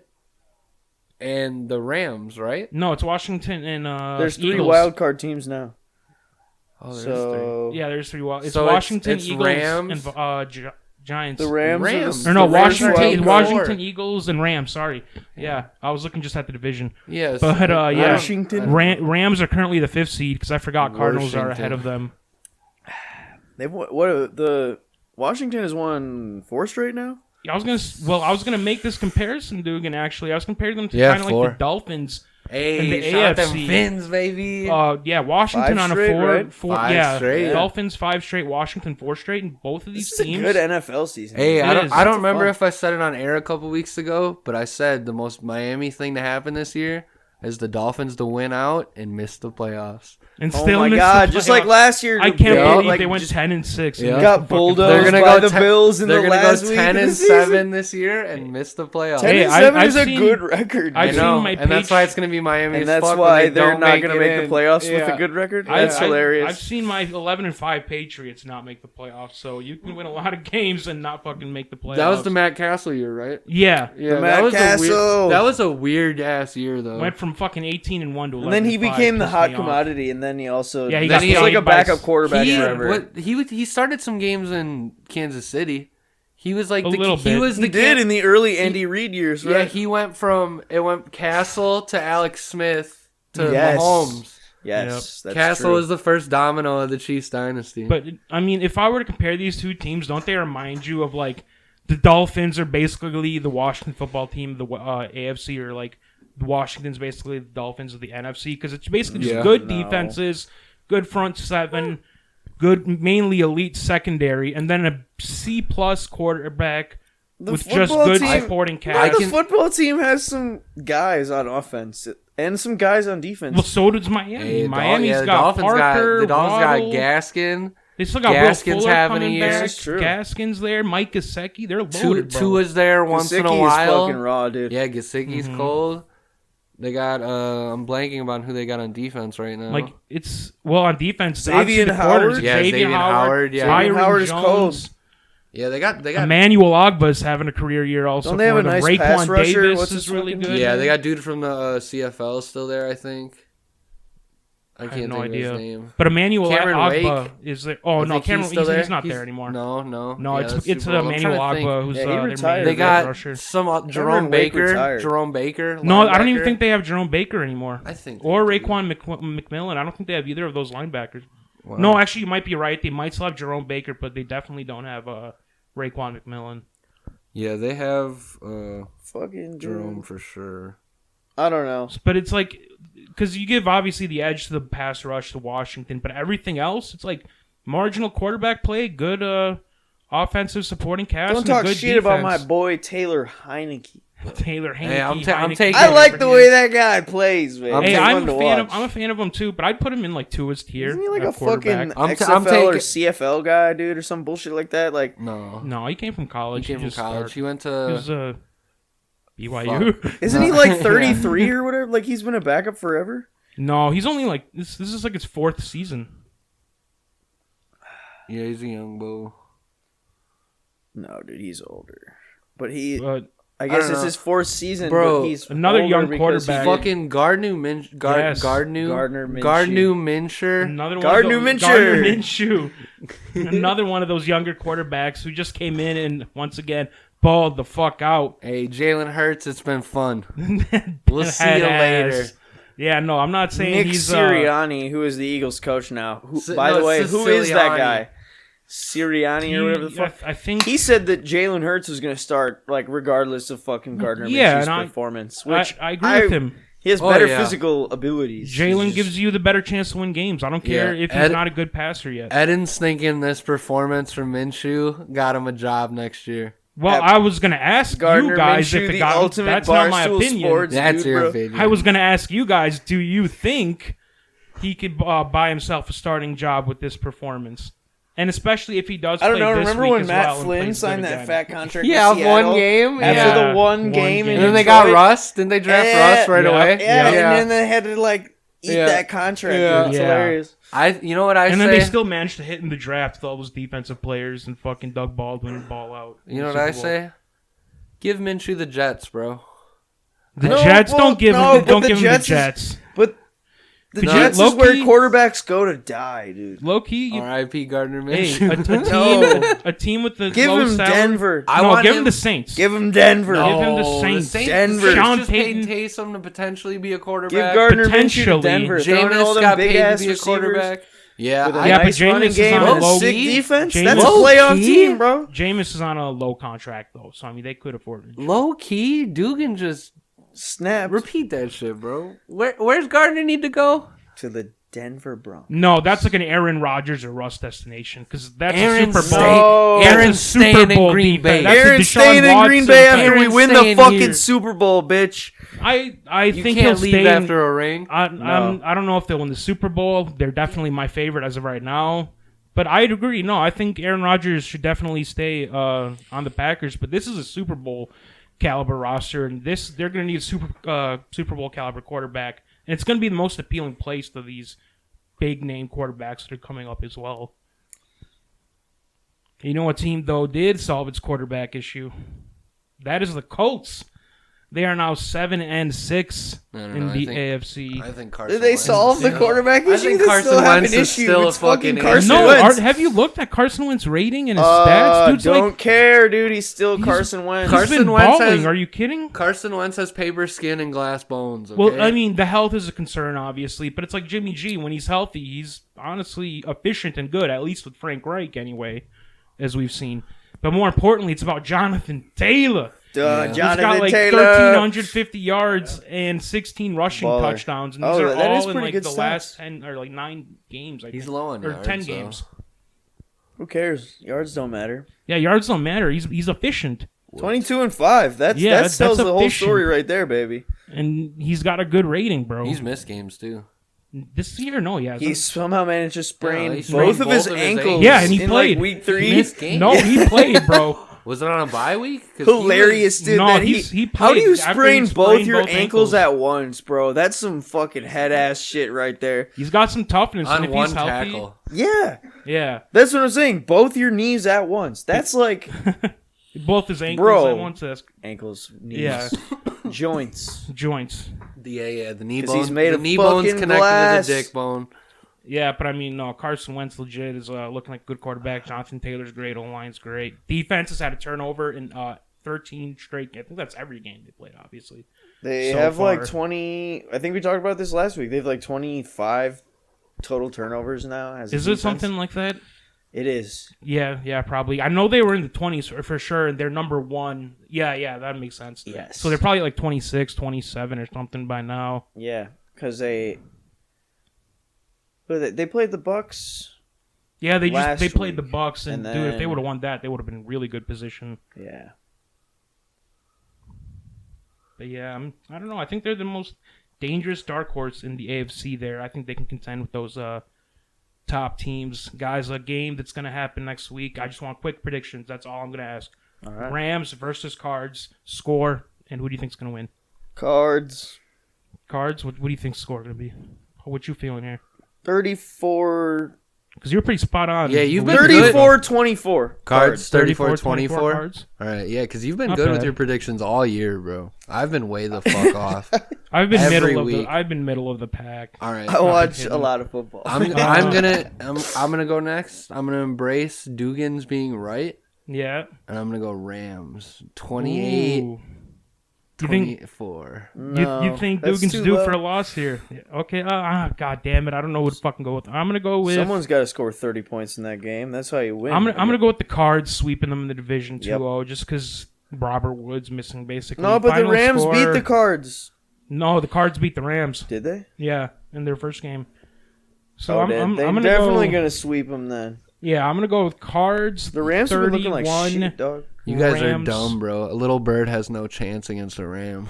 and the Rams, right? No, it's Washington and there's 3 Eagles. wild card teams now. Oh, there's 3. Yeah, there's 3 wild. It's so Washington, it's Eagles, Rams, and Giants. The Rams. Or no, the Rams Washington, Eagles, and Rams. Sorry. Yeah, I was looking just at the division. Yes. But yeah, Washington. Rams are currently the 5th seed because I forgot Cardinals are ahead of them. The Washington has won 4 straight now. I was gonna make this comparison, Dugan. Actually, I was comparing them to kind of like the Dolphins. Hey, the shout out AFC. them Fins, baby. Yeah, Washington 5 on straight, a 4, right? 4 5 yeah, straight. Dolphins 5 straight, Washington 4 straight, and both of these This is teams. a good NFL season. Hey, I is. don't remember fun. if I said it on air a couple weeks ago, but I said the most Miami thing to happen this year is the Dolphins to win out and miss the playoffs. And Oh still my miss the God! Just like playoffs. last year, I can't Yeah, believe like, they went just 10-6. Yeah. got bulldozed They're gonna by go the Bills in the They're gonna last go week 10 of the and season. 7 this year and miss the playoffs. 10 Hey, and 7 I've is a seen- good record. I've I seen know, my and that's why it's gonna be Miami. and as that's fuck why when they they're don't not going to it make the in. playoffs with Yeah. a good record. That's hilarious. I've seen my 11-5 Patriots not make the playoffs, so you can win a lot of games and not fucking make the playoffs. That was the Matt Castle year, right? Yeah. Yeah, Matt that was Castle. that was a weird ass year though. Went from fucking 18-1 to 11-5. And then he became the pissed hot me off. commodity, and then he also Yeah, he then got he's like paid a by backup quarterback forever. He started some games in Kansas City. He was like A little he bit. was the He did in the early Andy Reid years, Yeah, right? he went Castle to Alex Smith to Yes. Mahomes. Yes, that's Castle true. was the first domino of the Chiefs dynasty. But, I mean, if I were to compare these two teams, don't they remind you of, like, the Dolphins are basically the Washington football team, the AFC, or, like, the Washington's basically the Dolphins of the NFC? Because it's basically just good defenses, good front seven, good, mainly elite secondary, and then a C-plus quarterback with just good supporting cast. The football team has some guys on offense and some guys on defense. Well, so does Miami. Hey, Miami's the got Dolphins Parker, the Dolphins Waddle. got Gaskin. They still got Gaskin's Will Fuller having a coming year. back. This is true. Gaskin's there. Mike Gesicki. They're loaded, bro. Tua's there once in a Gesicki is while. fucking raw, dude. Yeah, Gesicki's cold. They got I'm blanking about who they got on defense right now. Like it's on defense. Xavier obviously the Howard? corners, Yeah, Xavier Howard, yeah. Xavier Byron Howard is Jones, cold. Yeah, they got Emmanuel Ogba's having a career year also. Don't they have for a them. nice Raekwon pass rusher? Davis What's is his really fucking- good. Yeah, they got dude from the CFL still there, I think. I have can't no think of idea. his name. But Emmanuel Cameron Ogba Wake? is there. Oh I no, think Cameron still he's not there anymore. No. No, Yeah, that's it's Super Bowl. I'm Emmanuel trying to think. Ogba who's Yeah, he their retired. main They got rusher. some Cameron Jerome Wake Baker. retired. Jerome Baker. No, I don't even linebacker. think they have Jerome Baker anymore. I think. Or they do. Raekwon McMillan. I don't think they have either of those linebackers. Wow. No, actually, you might be right. They might still have Jerome Baker, but they definitely don't have Raekwon McMillan. Yeah, they have Fucking Jerome dude. for sure. I don't know. But it's like, because you give obviously the edge to the pass rush to Washington, but everything else, it's like marginal quarterback play, good offensive supporting cast. Don't and talk good shit about my defense. boy Taylor Heinicke. Taylor Heinicke. Hey, I'm Heinicke. taking- I like the way that guy plays, man. Hey, He's I'm fun a to fan of watch. I'm a fan of him too, but I'd put him in like Tua's tier. Isn't he like at a quarterback. fucking I'm XFL or taking- CFL guy, dude, or some bullshit like that? Like, No. No, he came from He college. came from just college. started- He went He to. was BYU. isn't he like 33 or whatever? Like, he's been a backup forever. No, he's only like this is like his 4th season. Yeah, he's a young bull. No, dude, he's older. But he, But I guess don't it's know. his 4th season. Bro, but he's another older young because quarterback. he did- Fucking Gardner Minshew. Gardner Minshew. another one Gardner of those, Minshew. Gardner Minshew. Another one of those younger quarterbacks who just came in and once again balled the fuck out. Hey, Jalen Hurts, it's been fun. We'll see you Head later. ass. Yeah, no, I'm not saying Nick he's Sirianni, who is the Eagles coach now. Who, Si- by no, the way, it's who is that Sirianni. guy? Sirianni or whatever the fuck. I think He said that Jalen Hurts was going to start, like, regardless of fucking Gardner Yeah, Minshew's and performance. Which I agree with him. He has Oh, better yeah. physical abilities. Jalen He's just- gives you the better chance to win games. I don't care Yeah, if he's not a good passer yet. Eden's thinking this performance from Minshew got him a job next year. Well, I was gonna ask Gardner you guys Minshew, if the the guy. ultimate That's not my Barstool opinion. Sports That's dude, your bro. opinion. I was gonna ask you guys: do you think he could buy himself a starting job with this performance? And especially if he does. I don't play know. this Remember week when as Matt well and Flynn plays signed good that again? fat contract? Yeah, with Seattle one game. After Yeah, the one one game, game. And then in they got Detroit? Russ. Didn't they draft Yeah, Russ right yeah, away? Yeah, and then they had to like eat that contract. Yeah. It's hilarious. You know what I say? And then they still managed to hit in the draft with all those defensive players and fucking Doug Baldwin ball out. You know what I say? Give Minshew the Jets, bro. The Jets don't give him the Jets. But the Jets is where quarterbacks go to die, dude. Low key. R.I.P. Gardner Minshew. A team with the give low him salary. Denver. Give him the Saints. Give him Denver. No, give him the Saints. Denver. Sean Payton. Taysom to potentially be a quarterback. Give Gardner Minshew to Denver. Jameis got paid to be a quarterback. Yeah, but Jameis is on a low sick defense. That's a playoff team, bro. Jameis is on a low contract though, so I mean they could afford it. Low key, Dugan just snapped. Repeat that shit, bro. Where's Gardner need to go? To the Denver Broncos. No, that's like an Aaron Rodgers or Russ destination because that's Aaron's a Super Bowl. Aaron's staying in Green Bay. Aaron's staying in Green Bay after we win the fucking Super Bowl, bitch. I think he'll leave stay after a ring. I don't know if they'll win the Super Bowl. They're definitely my favorite as of right now. But I'd agree. No, I think Aaron Rodgers should definitely stay on the Packers. But this is a Super Bowl caliber roster, and they're going to need a Super Bowl caliber quarterback. And it's going to be the most appealing place to these big-name quarterbacks that are coming up as well. You know what team, though, did solve its quarterback issue? That is the Colts. They are now 7-6 in the AFC. I think Carson Did they solve the quarterback issue? I think Carson Wentz is still a fucking Carson Wentz. Have you looked at Carson Wentz's rating and his stats? Dude's don't care, dude. He's still Carson Wentz. He's been balling. Are you kidding? Carson Wentz has paper skin and glass bones. Okay? Well, I mean, the health is a concern, obviously, but it's like Jimmy G. When he's healthy, he's honestly efficient and good, at least with Frank Reich anyway, as we've seen. But more importantly, it's about Jonathan Taylor. Jonathan He's got like Taylor. 1,350 yards and 16 rushing touchdowns. And these are all in like the last 10 or like 9 games. He's low on yards. Or 10 games. Who cares? Yards don't matter. Yeah, yards don't matter. He's efficient. 22-5. That tells the whole story right there, baby. And he's got a good rating, bro. He's missed games too. This year, no, he hasn't. He somehow managed to sprain both of his ankles. Yeah, and he played. Like week 3. No, he played, bro. Was it on a bye week? Hilarious, dude. No, he played. How do you sprain both your ankles at once, bro? That's some fucking head ass shit right there. He's got some toughness on and if one he's healthy, tackle. Yeah. That's what I'm saying. Both your knees at once. That's like both his ankles at once. Ankles, knees, joints. The knee bone. He's made the knee bone's connected glass. to the dick bone. Yeah, but I mean, no, Carson Wentz legit is looking like a good quarterback. Jonathan Taylor's great. O-line's great. Defense has had a turnover in 13 straight. I think that's every game they played, obviously. They have like 20. I think we talked about this last week. They have like 25 total turnovers now. Is it something like that? It is. Yeah, probably. I know they were in the 20s for sure, and they're number 1. Yeah, that makes sense. Yes. So they're probably like 26, 27 or something by now. Yeah, because they played the Bucks. Yeah, they played the Bucks, and dude, if they would have won that, they would have been in really good position. Yeah. But yeah, I don't know. I think they're the most dangerous dark horse in the AFC there. I think they can contend with those top teams. Guys, a game that's going to happen next week. I just want quick predictions. That's all I'm going to ask. All right. Rams versus Cards. Score, and who do you think's going to win? Cards. What do you think's score going to be? What you feeling here? 34. Because you're pretty spot on. Yeah, you've been 34-24. Cards 34-24. Cards. All right, yeah, because you've been Not good bad. with your predictions all year, bro. I've been way the fuck off. I've been Every week. middle of the pack. All right, I watch a lot of football. I'm gonna go next. I'm gonna embrace Dugan's being right. Yeah. And I'm gonna go Rams 28. Ooh. 24. You think Dugan's due for a loss here? Okay. God damn it! I don't know who to fucking go with. I'm gonna go with. Someone's got to score 30 points in that game. That's how you win. I'm gonna go with the Cards, sweeping them in the division 2-0, just because Robert Woods missing basically. No, but Final the Rams score, beat the Cards. No, the Cards beat the Rams. Did they? Yeah, in their first game. So I'm they're gonna definitely gonna sweep them then. Yeah, I'm gonna go with Cards. The Rams have been looking like shit, dog. You guys are dumb, bro. A little bird has no chance against a ram.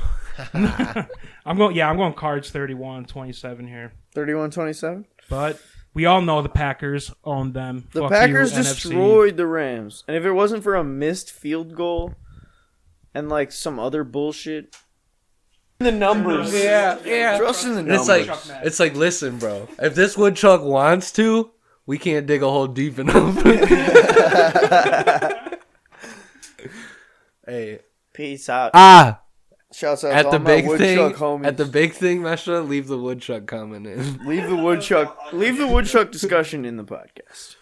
I'm going Cards 31-27 here. 31-27? But we all know the Packers own them. The Packers destroyed the Rams. And if it wasn't for a missed field goal and like some other bullshit, The numbers. Yeah. Trust in the numbers. It's like, listen, bro. If this woodchuck wants to, we can't dig a hole deep enough. Hey. Peace out. Shouts out at to the all big my thing. woodchuck homies. At the big thing, Mesha, leave the woodchuck comment in. Leave the woodchuck discussion in the podcast.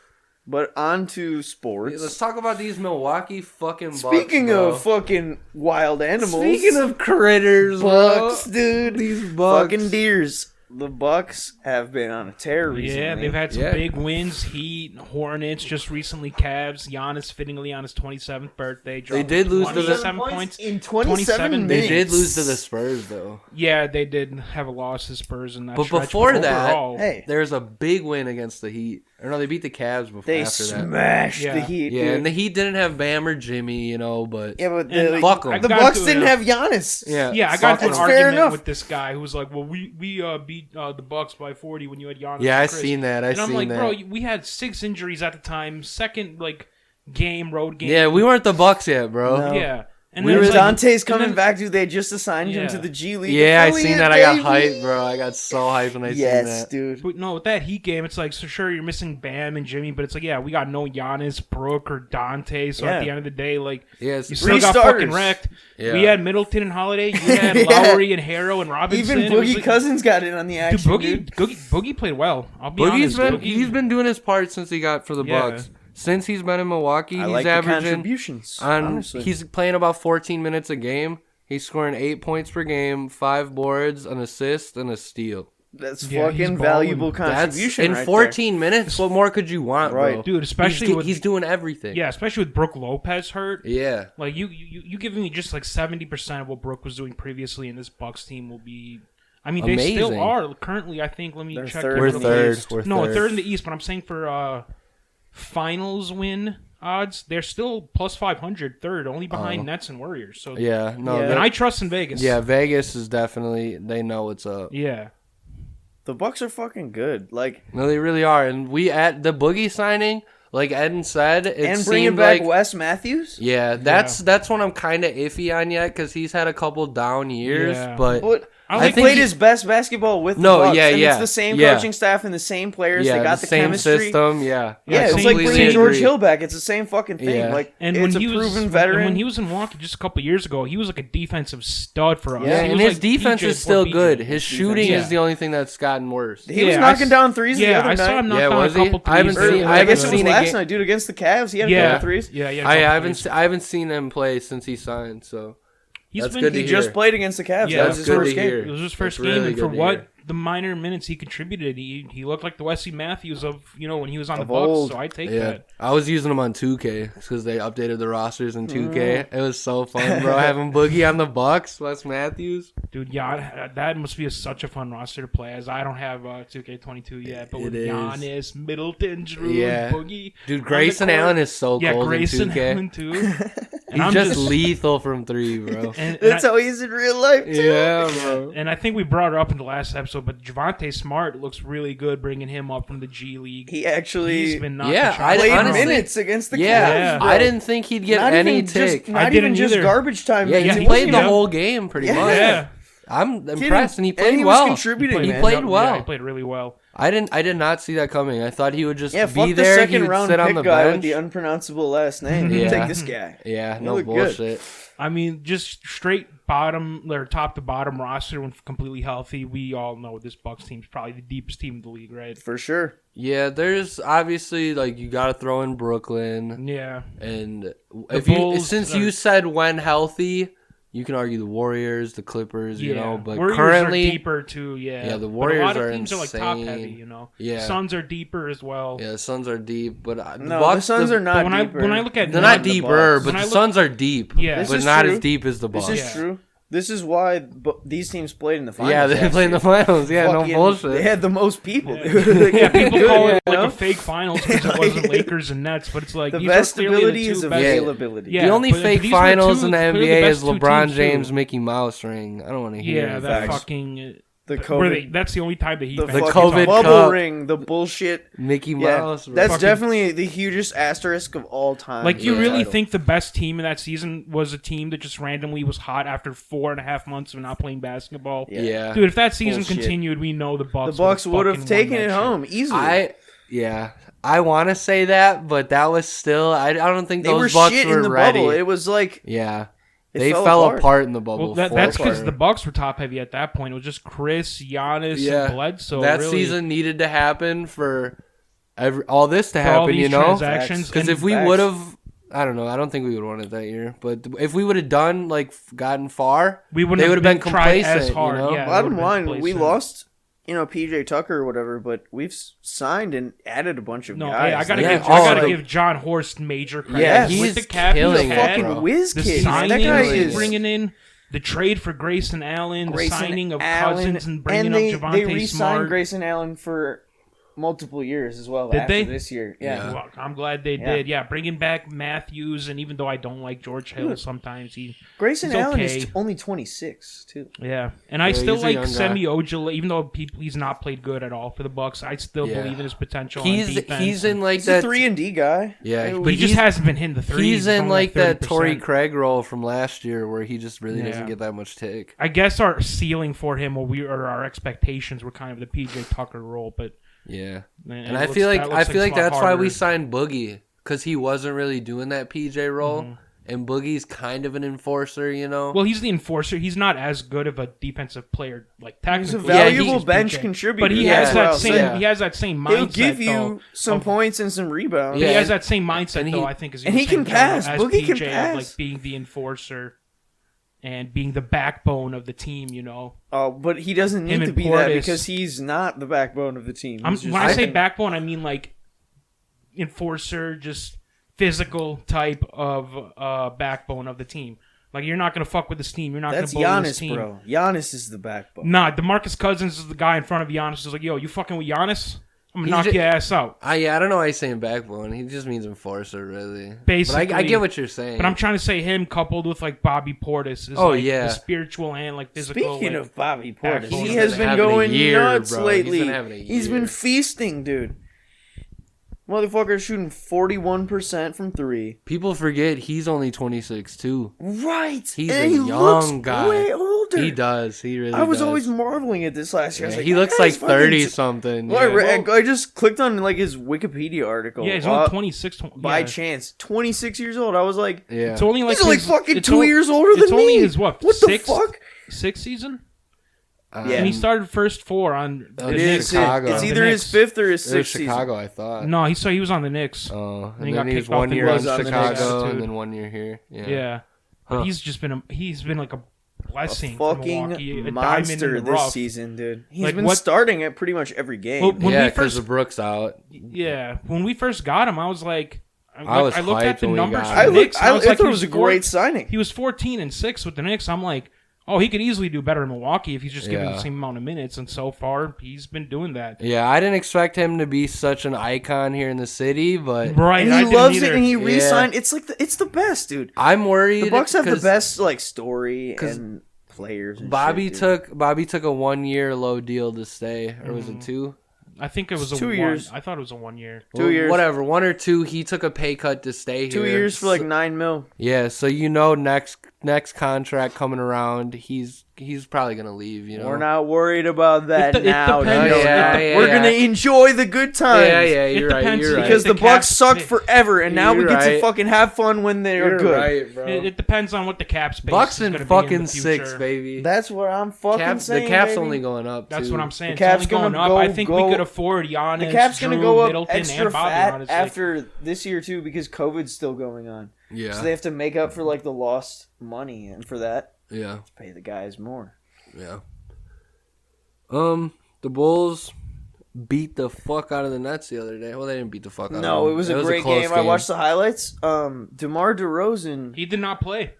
But on to sports. Let's talk about these Milwaukee fucking Bucks. Speaking of fucking wild animals. Speaking of critters, Bucks, bro. dude. These Bucks. Fucking deers. The Bucks have been on a tear recently. Yeah, they've had some big wins. Heat, Hornets, just recently Cavs. Giannis fittingly on his 27th birthday. They did lose to the 27 points in 27 minutes. They did lose to the Spurs, though. Yeah, they did have a loss to Spurs in that But stretch. before but that, overall, there's a big win against the Heat. Or no, they beat the Cavs before. They after that. smashed the Heat, Yeah, dude. and the Heat didn't have Bam or Jimmy, but... Yeah, but fuck them. the Bucks didn't have Giannis. Yeah, I got into an fair argument enough. with this guy who was like, well, we beat the Bucks by 40 when you had Giannis. Yeah, I and Chris. seen that. And I'm like, bro, we had 6 injuries at the time. Second, road game. Yeah, we weren't the Bucks yet, bro. No. Yeah. And we then were it's Dante's coming back, dude. They just assigned him to the G League. Yeah, I seen that. I got baby. hyped, bro. I got so hyped when I seen that. Yes, dude. But no, with that Heat game, it's like, so sure, you're missing Bam and Jimmy, but it's like, yeah, we got no Giannis, Brooke, or Dante. So at the end of the day, you still got fucking wrecked. Yeah. We had Middleton and Holiday. You had Lowry and Harrow and Robinson. Even Boogie Cousins got in on the action. Boogie played well. I'll be honest. He's been doing his part since he got for the Bucks. Since he's been in Milwaukee, he's averaging contributions. He's playing about 14 minutes a game. He's scoring 8 points per game, 5 boards, an assist, and a steal. That's fucking valuable contribution. In 14 minutes, what more could you want, bro? Dude, especially he's doing everything. Yeah, especially with Brooke Lopez hurt. Yeah. Like you giving me just 70% of what Brooke was doing previously, and this Bucks team will be. I mean, amazing. They still are currently. I think. Let me check. We're third. Third in the East, but I'm saying for finals win odds, they're still plus 500, third, only behind Nets and Warriors. So and I trust in Vegas. Yeah, Vegas is definitely, they know what's up. Yeah. The Bucks are fucking good. No, they really are. And we at the Boogie signing, like Eden said, and bringing back Wes Matthews. Yeah, that's what I'm kind of iffy on yet because he's had a couple down years, but. He played his best basketball with the Bucks. It's the same coaching staff and the same players. They got the same chemistry. System. It's like bringing George Hill back. It's the same fucking thing. Yeah. It's a proven veteran. And when he was in Milwaukee just a couple years ago, he was like a defensive stud for us. Yeah, and his defense is still good. His shooting is the only thing that's gotten worse. He was knocking down threes the other night. I saw him knock down a couple threes. I guess it was last night, dude, against the Cavs. He had a couple threes. Yeah, I haven't seen him play since he signed, so... He just played against the Cavs. Yeah, that was his first game. It was his first game, and for what the minor minutes he contributed, he looked like the Wesley Matthews of when he was on the Bucks. So I take that. I was using him on 2K because they updated the rosters in 2K. It was so fun, bro. Having Boogie on the Bucks, Wes Matthews, dude. Yeah, that must be such a fun roster to play. As I don't have 2K22 yet, but with Giannis, Middleton, Drew, and Boogie, dude. Grayson Allen is so cold in 2K. Grayson Allen too. He's just lethal from 3, bro. That's how he is in real life, too. Yeah, bro. And I think we brought it up in the last episode, but Javonte Smart looks really good bringing him up from the G League. He actually he's been played minutes against the Cavs. I didn't think he'd get any take. Not even just garbage time. Yeah, he played the whole game pretty much. Yeah. I'm impressed, and he played well. He was contributing. He played well. Yeah, he played really well. I did not see that coming. I thought he would just be fuck there. The second he would round sit on pick the guy bench with the unpronounceable last name. Take this guy. Yeah, no bullshit. Good. I mean, just straight bottom or top to bottom roster when completely healthy. We all know this Bucks team's probably the deepest team in the league, right? For sure. Yeah, there's obviously you got to throw in Brooklyn. Yeah, and if you said when healthy. You can argue the Warriors, the Clippers, but Warriors currently are deeper too. Yeah, the Warriors a lot of are teams insane. are top heavy. Yeah, Suns are deeper as well. Yeah, the Suns are deep, but the Suns are not deeper. When I look at they're not deeper, but the Suns are deep. Yeah, but not as deep as the Bucks. This is true. This is why these teams played in the finals. Yeah, they played in the finals. Yeah, no bullshit. They had the most people. Yeah, people call it a fake finals because it wasn't Lakers and Nets, but it's like the best ability is availability. Yeah, the only fake finals in the NBA is LeBron James Mickey Mouse ring. I don't want to hear that fucking. The COVID. That's the only time that he. The COVID bubble cup. ring, the bullshit. Mickey Mouse. Yeah, that's definitely the hugest asterisk of all time. Like, you really think the best team in that season was a team that just randomly was hot after 4.5 months of not playing basketball? Yeah. Dude, if that season continued, we know the Bucks would have taken it home easily. I want to say that, but that was still. I don't think those Bucks shit were in the ready. Bubble. It was like they fell apart in the bubble. Well, that's because the Bucks were top heavy at that point. It was just Chris, Giannis, and Bledsoe. That season needed to happen for all this to happen. You know, because if we would have. I don't know. I don't think we would have won it that year. But if we would have gotten far, they would have been complacent. As hard. You know? Yeah, bottom line, we lost, PJ Tucker or whatever, but we've signed and added a bunch of guys. I gotta give John Horst major credit. Yeah, with the cap he's a fucking whiz the kid. Signings That guy is bringing in. The trade for Grayson Allen, the signing of Cousins, and bringing up Javonte Smart. They re-signed Grayson Allen for multiple years as well. Did they? This year? Yeah. Well, I'm glad they did. Yeah, bringing back Matthews, and even though I don't like George Hill sometimes, Grayson Allen is only 26 too. Yeah, and I still like Semi Ojala, even though he's not played good at all for the Bucks. I still believe in his potential. On defense. He's in like he's that a 3-and-D guy. Yeah, but he just hasn't been hitting the threes. He's in like 30%. that Torrey Craig role from last year, where he just really doesn't get that much take. I guess our ceiling for him, or our expectations, were kind of the PJ Tucker role, but. Yeah, and I feel like that's why we signed Boogie, because he wasn't really doing that PJ role, and Boogie's kind of an enforcer, you know. Well, he's the enforcer. He's not as good of a defensive player, like technically. He's a valuable bench contributor, but he has that same. He has that same mindset. He'll give you some points and some rebounds. Yeah, he has that same mindset, though. I think, and he can pass. Boogie can pass, like being the enforcer. And being the backbone of the team, you know. Oh, but he doesn't need to be that because he's not the backbone of the team. When I say backbone, I mean like enforcer, just physical type of backbone of the team. Like, you're not going to fuck with this team. You're not going to bully this team. Bro. Giannis is the backbone. Nah, DeMarcus Cousins is the guy in front of Giannis who's like, yo, you fucking with Giannis? I'm going to knock your ass out. I don't know why he's saying backbone. He just means enforcer, really. Basically. But I get what you're saying. But I'm trying to say him coupled with, like, Bobby Portis is the spiritual and, like, physical. Speaking of Bobby Portis, he has been going nuts lately. He's been feasting, dude. Motherfucker's shooting 41% from 3. People forget he's only 26 too. Right. He's a young guy. Way older. He does. He really does. I was always marveling at this last year. I was like, he looks like 30 something. Well, I just clicked on like his Wikipedia article. Yeah, he's only 26. By chance. 26 years old. I was like, it's only like he's only fucking 2 years older than me. It's only his what the fuck? Sixth season? Yeah, and he started first 4 on the Knicks. Chicago. It's either his 5th or his 6th Chicago, season. I thought. No, he was on the Knicks. Oh, and then he was 1 year on Chicago, and then 1 year here. Yeah. But he's been like a blessing. A fucking Milwaukee, monster this season, dude. He's been starting at pretty much every game. Well, because of Brooks out. Yeah, when we first got him, I was like. I looked at the numbers for the Knicks. I thought it was a great signing. He was 14-6 with the Knicks. I'm like, oh, he could easily do better in Milwaukee if he's just given the same amount of minutes. And so far, he's been doing that. Yeah, I didn't expect him to be such an icon here in the city, but and he loves it, and he re-signed. It's like it's the best, dude. I'm worried. The Bucks have the best story and players. And Bobby took a 1 year low deal to stay, or was it 2? I think it was 2 years. I thought it was a 1 year. 2 years. Whatever, 1 or 2. He took a pay cut to stay here. 2 years for like $9 million. Yeah, so next contract coming around, he's probably gonna leave. You know, we're not worried about that now. We're gonna enjoy the good times. Yeah, you're right. Because the Bucks sucked forever, and now we get to fucking have fun when they're good. Right, bro. It depends on what the cap space. Bucks is in gonna fucking be in the 6, baby. That's what I'm fucking saying. The cap's baby. only going up. That's what I'm saying. The cap's it's only going up. I think we could afford Giannis. The cap's gonna go up extra and Bobby, fat honestly. after this year too, because COVID's still going on. Yeah. So they have to make up for like the lost money, and for that, pay the guys more. Yeah. The Bulls beat the fuck out of the Nets the other day. Well, they didn't beat the fuck out of them. No, it was a great game. I watched the highlights. DeMar DeRozan. He did not play.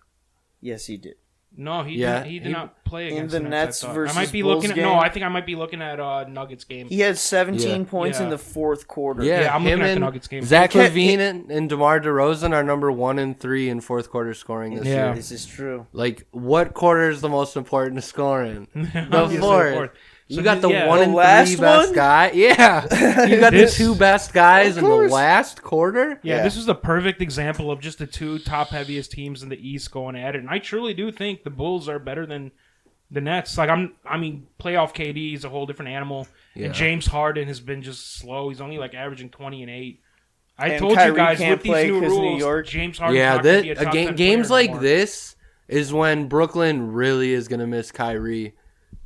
Yes, he did. No, he did not play against in the Nets versus I might be Bulls looking at game. No, I think I might be looking at Nuggets game. He had 17 points in the fourth quarter. Yeah, I'm looking at the Nuggets game. Zach LaVine and DeMar DeRozan are number 1 and 3 in fourth quarter scoring this year. This is true. Like, what quarter is the most important to scoring? The fourth. You got the yeah. 1 and 3 best guy. Yeah. You got the 2 best guys in the last quarter. Yeah, this is the perfect example of just the 2 top heaviest teams in the East going at it. And I truly do think the Bulls are better than the Nets. Like playoff KD is a whole different animal. Yeah. And James Harden has been just slow. He's only like averaging 20 and 8. I told Kyrie you guys can't with these new rules, James Harden. Yeah, games like this is when Brooklyn really is gonna miss Kyrie.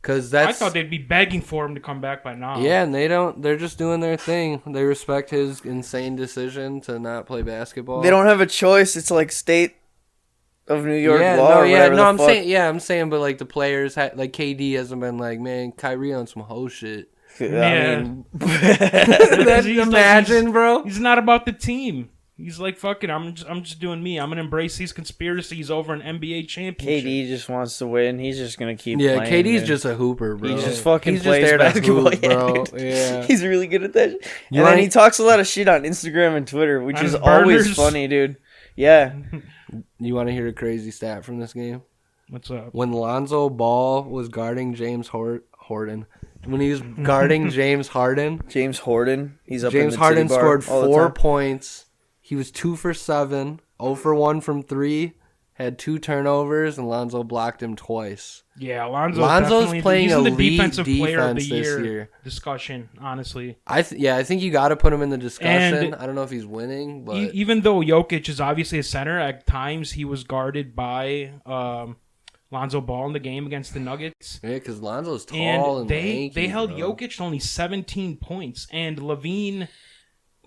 I thought they'd be begging for him to come back by now. Yeah, and they don't. They're just doing their thing. They respect his insane decision to not play basketball. They don't have a choice. It's like state of New York law. I'm saying, but like the players, like KD hasn't been like, man, Kyrie on some hoe shit. Yeah. I mean, imagine, bro. He's not about the team. He's like, fuck it, I'm just doing me. I'm going to embrace these conspiracies over an NBA championship. KD just wants to win. He's just going to keep playing. Yeah, KD's just a hooper, bro. He just fucking plays basketball. Hoop, bro. Yeah. He's really good at that. And then he talks a lot of shit on Instagram and Twitter, which is always funny, dude. Yeah. You want to hear a crazy stat from this game? What's up? When Lonzo Ball was guarding James Harden, when he was guarding James Harden. He's up James in the Harden titty bar scored 4 points. He was 2 for 7, 0 for 1 from 3, had 2 turnovers, and Lonzo blocked him twice. Yeah, Lonzo's playing he's in the elite defensive player of the this year discussion, honestly. I think you got to put him in the discussion. I don't know if he's winning, but even though Jokic is obviously a center, at times he was guarded by Lonzo Ball in the game against the Nuggets. Yeah, because Lonzo's tall and lanky, they held Jokic to only 17 points, and Levine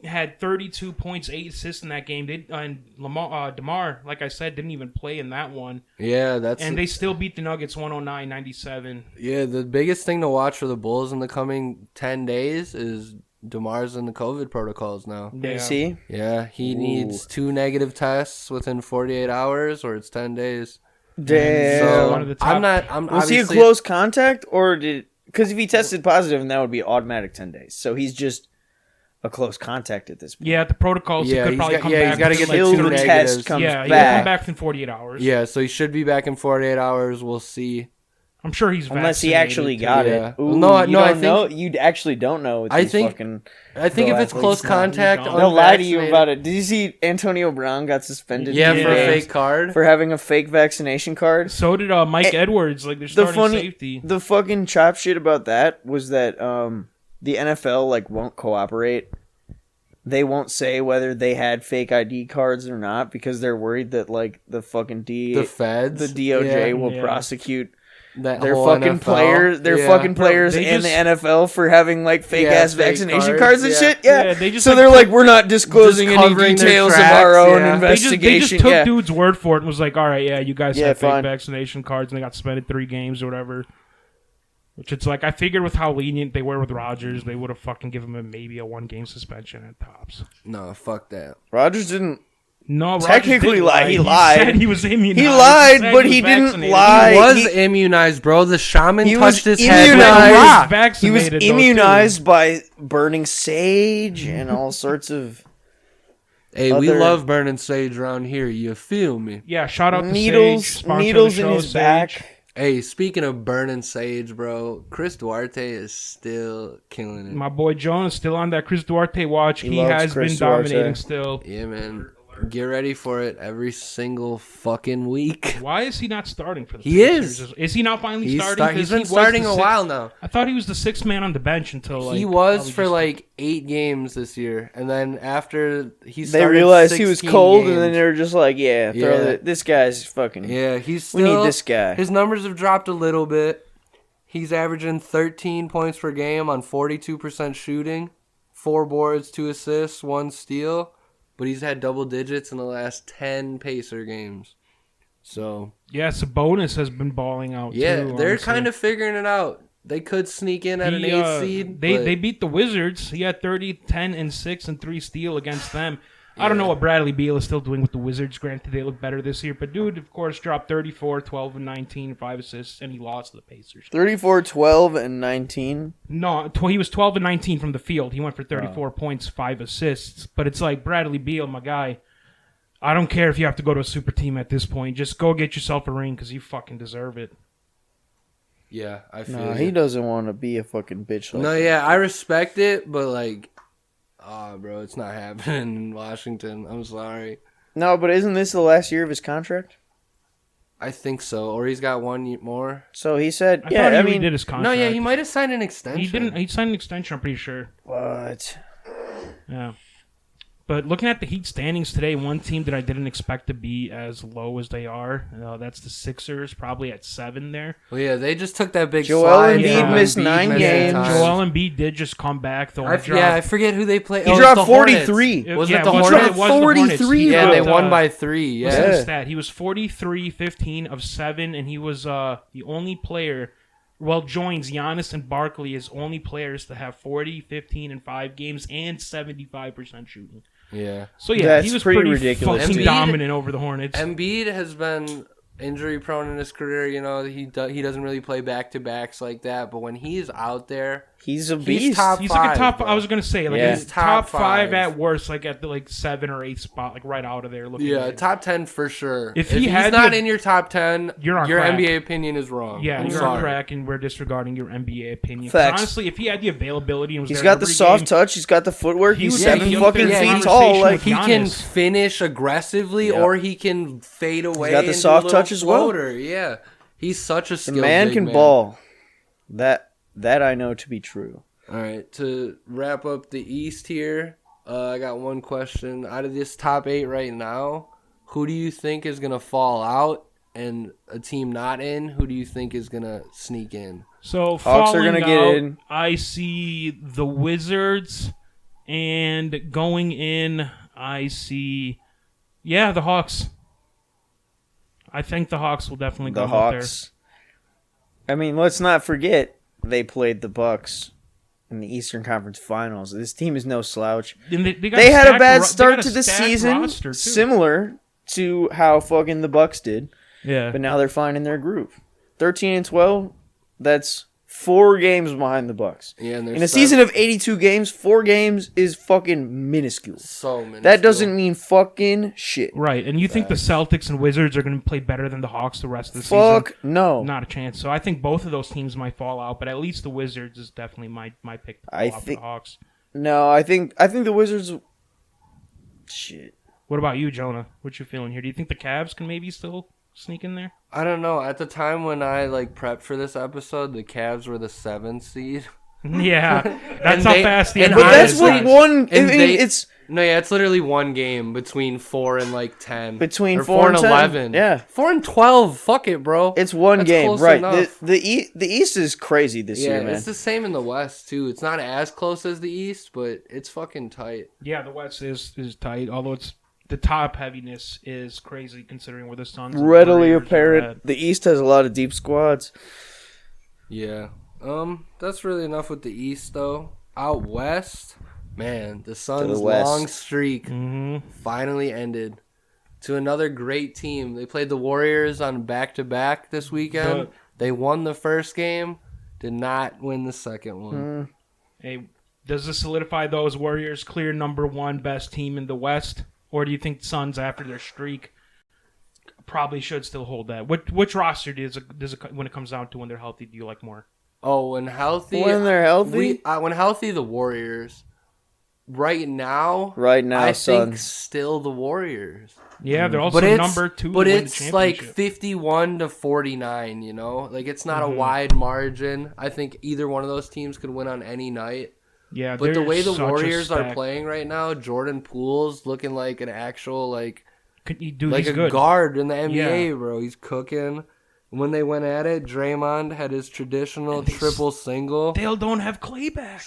had 32 points, 8 assists in that game. And DeMar, like I said, didn't even play in that one. Yeah, and they still beat the Nuggets 109-97. Yeah, the biggest thing to watch for the Bulls in the coming 10 days is DeMar's in the COVID protocols now. Yeah. You see? Yeah, he needs 2 negative tests within 48 hours, or it's 10 days. Damn. So was he a close contact, or because if he tested positive, then that would be automatic 10 days. So he's just a close contact at this point. Yeah, the protocols could probably come back. He's got to get like 2 negatives. Test comes back. He'll come back in 48 hours. Yeah, so he should be back in 48 hours. We'll see. I'm sure he's vaccinated. Unless he actually got it. Ooh, I think you actually don't know. I think if it's close contact, they'll lie to you about it. Did you see Antonio Brown got suspended? Yeah, for a fake card, for having a fake vaccination card. So did Mike Edwards. Like their starting safety. The fucking chop shit about that was that the NFL won't cooperate. They won't say whether they had fake ID cards or not because they're worried that the fucking the feds, the DOJ will prosecute their fucking NFL. players, fucking players and the NFL for having fake ass vaccination cards and shit. Yeah, they're like, we're not disclosing any details of our own investigation. They just took dude's word for it and was like, all right, yeah, you guys have fake vaccination cards, and they got suspended 3 games or whatever. Which it's like, I figured with how lenient they were with Rodgers, they would have fucking given him maybe a 1-game suspension at tops. No, fuck that. Rodgers didn't. No, technically lie. He lied. He said he was immunized. He lied, but he didn't lie. He was immunized, bro. The shaman touched his head. He was immunized by burning sage and all sorts of. Hey, we love burning sage around here. You feel me? Yeah, shout out to Sage. Needles in his back. Hey, speaking of burning sage, bro, Chris Duarte is still killing it. My boy John is still on that Chris Duarte watch. He has been dominating still. Yeah, man. Get ready for it every single fucking week. Why is he not starting for the Pacers? Is he not finally starting? He's been starting a while now. I thought he was the 6th man on the bench until he was for 8 games this year, and then after they realized he was cold, and then they were just like, this guy's fucking. Yeah, we need this guy. His numbers have dropped a little bit. He's averaging 13 points per game on 42% shooting, 4 boards, 2 assists, 1 steal. But he's had double digits in the last 10 Pacer games. So Sabonis has been balling out too. Yeah, they're kind of figuring it out. They could sneak in at an 8 seed. They beat the Wizards. He had 30, 10, and 6 and 3 steal against them. I don't know what Bradley Beal is still doing with the Wizards. Granted, they look better this year. But dude, of course, dropped 34, 12, and 19, 5 assists, and he lost to the Pacers. 34, 12, and 19? No, he was 12 and 19 from the field. He went for 34 points, 5 assists. But it's like, Bradley Beal, my guy, I don't care if you have to go to a super team at this point. Just go get yourself a ring because you fucking deserve it. Yeah, I feel No, he doesn't want to be a fucking bitch like that. Yeah, I respect it, but like, bro, it's not happening in Washington. I'm sorry. No, but isn't this the last year of his contract? I think so, or he's got one more. So he said, I mean, did his contract. No, yeah, he might have signed an extension. He didn't. He signed an extension. I'm pretty sure. What? Yeah. But looking at the Heat standings today, one team that I didn't expect to be as low as they are, that's the Sixers, probably at 7 there. Well, yeah, they just took that big Joel slide. Embiid missed 9 games. Joel Embiid did just come back, though. I forget who they played. He dropped 43. Was it the Hornets? He dropped 43. Yeah, they won by 3. Yeah. What's his stat? He was 43, 15 of 7, and he was the only player... Well, joins Giannis and Barkley as only players to have 40, 15, and 5 games and 75% shooting. Yeah. So, yeah, That's he was pretty pretty ridiculous. fucking Embiid, dominant over the Hornets. Embiid has been injury prone in his career. You know, he doesn't really play back-to-backs like that. But when he's out there... He's a beast. He's top He's 5, like a top... bro. I was going to say, like, Yeah. he's top 5 at worst, like at the 7 or 8 spot, like right out of there. Yeah, top 10 for sure. If he's had not the- in your top 10, You're on your crack. NBA opinion is wrong. Yeah, I'm you're sorry. on crack, and we're disregarding your NBA opinion. 'Cause Facts. honestly, if he had the availability and was He's there got the every soft game, touch. He's got the footwork. He He's was 7 like fucking in feet conversation tall. Like with He can Giannis. finish aggressively, Yep. or he can fade away. got the and do soft a little touch as well. floater. Yeah, he's such a the skilled man big can man. ball. That I know to be true. All right, to wrap up the East here, I got one question. Out of this top 8 right now, who do you think is going to fall out? And a team not in, who do you think is going to sneak in? So Hawks are falling gonna get out, in. I see the Wizards, and going in, I see, the Hawks. I think the Hawks will definitely The come up there. Hawks. I mean, let's not forget they played the Bucks in the Eastern Conference Finals. This team is no slouch. And they got They had a stacked bad they start got a to the stacked season, roster, too. similar to how fucking the Bucks did. Yeah. But now they're finding their groove. 13-12. That's 4 games behind the Bucks. Yeah, and In a season of 82 games, 4 games is fucking minuscule. so minuscule. That doesn't mean fucking shit. Right, and you think the Celtics and Wizards are going to play better than the Hawks the rest of the Fuck season? no. Not a chance. So I think both of those teams might fall out, but at least the Wizards is definitely my pick to fall out for the Hawks. No, I think the Wizards. Shit. What about you, Jonah? What you feeling here? Do you think the Cavs can maybe still sneak in there? I don't know. At the time when I prepped for this episode, the Cavs were the 7th seed. Yeah, that's And how they- fast the and NBA But that's is. what one. And It's No, yeah, it's literally one game between 4 and 10. between or 4 and 10. 11. Yeah, 4 and 12. Fuck it, bro. it's one That's game, close right? enough. The East is crazy this Yeah, year, man. it's the same in the West too. It's not as close as the East, but it's fucking tight. Yeah, the West is tight, although it's the top heaviness is crazy considering where the Suns and Readily Warriors are apparent. at. The East has a lot of deep squads. Yeah. That's really enough with the East though. Out West, man, the Suns' West. long streak finally ended. To another great team. They played the Warriors on back-to-back this weekend. They won the first game, did not win the second one. Hey, does this solidify those Warriors clear number 1 best team in the West? Or do you think the Suns, after their streak, probably should still hold that? Which roster does it, when it comes down to when they're healthy, do you like more? Oh, when healthy, When they're healthy? when healthy, the Warriors. Right now, I think Suns. still the Warriors. Yeah, they're also But it's number 2 But to win it's the like championship. 51-49. You know, it's not a wide margin. I think either one of those teams could win on any night. Yeah, But the they're way the such a Warriors are stack. playing right now, Jordan Poole's looking like an actual Dude, like he's a good. guard in the NBA, Yeah. bro. He's cooking. When they went at it, Draymond had his traditional triple single. They don't have Clay back.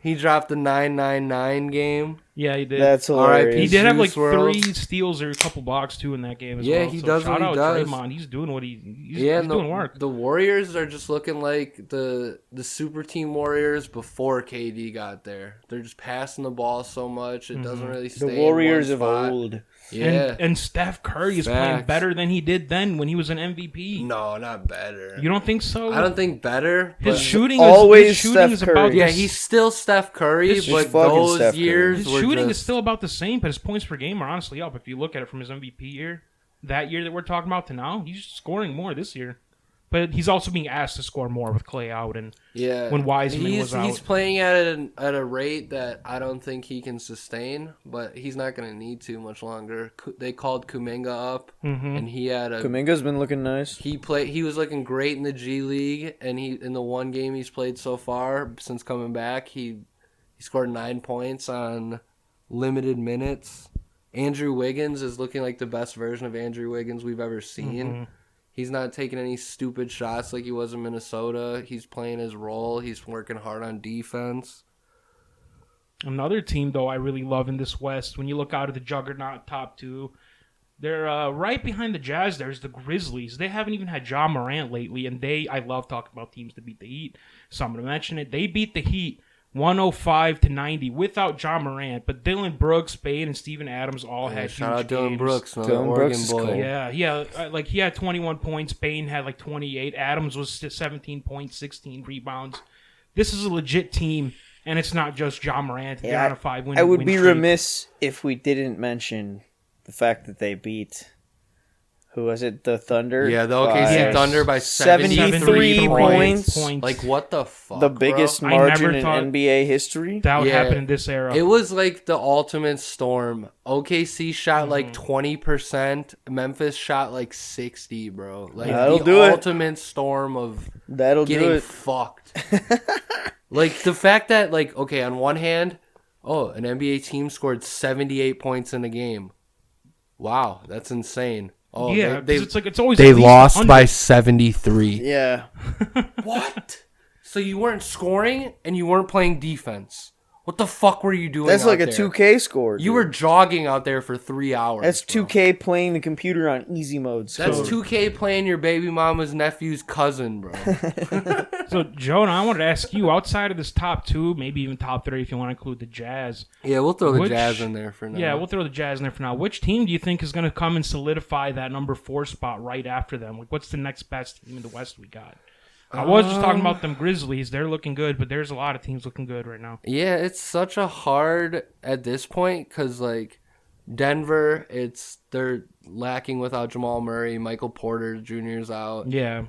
He dropped the 9-9-9 game. Yeah, he did. That's hilarious. He did have like Juice WRLD. 3 steals or a couple blocks too in that game as Yeah, well. he So does shout what he out does. Draymond. He's doing what he's and doing work. The Warriors are just looking like the super team Warriors before KD got there. They're just passing the ball so much it doesn't really stay. The Warriors in of one spot. old. Yeah. And Steph Curry is playing Facts. better than he did then when he was an MVP. No, not better. You don't think so? I don't think better. His but- shooting always his shooting is Steph about Curry. Yeah, this- he's still Steph Curry, His but fucking those Steph Curry. years his were shooting just, is still about the same, but his points per game are honestly up. If you look at it from his MVP year, that year that we're talking about to now, he's scoring more this year But he's also being asked to score more with Clay out and when Wiseman was out. He's playing at a rate that I don't think he can sustain, but he's not going to need to much longer. They called Kuminga up, and he had Kuminga's been looking nice. He was looking great in the G League, and in the one game he's played so far since coming back, he scored 9 points on limited minutes. Andrew Wiggins is looking like the best version of Andrew Wiggins we've ever seen. He's not taking any stupid shots like he was in Minnesota. He's playing his role. He's working hard on defense. Another team, though, I really love in this West, when you look out at the juggernaut top two, they're right behind the Jazz. There's the Grizzlies. They haven't even had Ja Morant lately, and I love talking about teams that beat the Heat, so I'm going to mention it. They beat the Heat 105-90 without Ja Morant, but Dylan Brooks, Bane, and Steven Adams all had huge shout out games. Dylan Brooks, Dylan Brooks boy. cool. Yeah, like he had 21 points, Bane had like 28, Adams was 17 points, 16 rebounds. This is a legit team, and it's not just Ja Morant. They're on a 5-win. I would be streak. remiss if we didn't mention the fact that they beat. Who was it? The Thunder? Yeah, the OKC Thunder by 73 points. Like, what the fuck, the biggest margin in NBA history? That would happen in this era. It was like the ultimate storm. OKC shot like 20%. Memphis shot like 60, bro. Like, the ultimate storm of getting fucked. Like, the fact that, like, okay, on one hand, an NBA team scored 78 points in a game. Wow, that's insane. Oh, yeah, it's always they lost by 73. Yeah. What? So you weren't scoring and you weren't playing defense. What the fuck were you doing? That's like a there? 2K score. You were jogging out there for 3 hours. That's 2K playing the computer on easy mode. That's 2K playing your baby mama's nephew's cousin, bro. So, Jonah, I wanted to ask you, outside of this top two, maybe even top three if you want to include the Jazz. Yeah, we'll throw the Jazz in there for now. Yeah, we'll throw the Jazz in there for now. Which team do you think is going to come and solidify that number 4 spot right after them? Like, what's the next best team in the West we got? I was just talking about them Grizzlies. They're looking good, but there's a lot of teams looking good right now. Yeah, it's such a hard at this point because, like, Denver, they're lacking without Jamal Murray. Michael Porter Jr. is out. Yeah.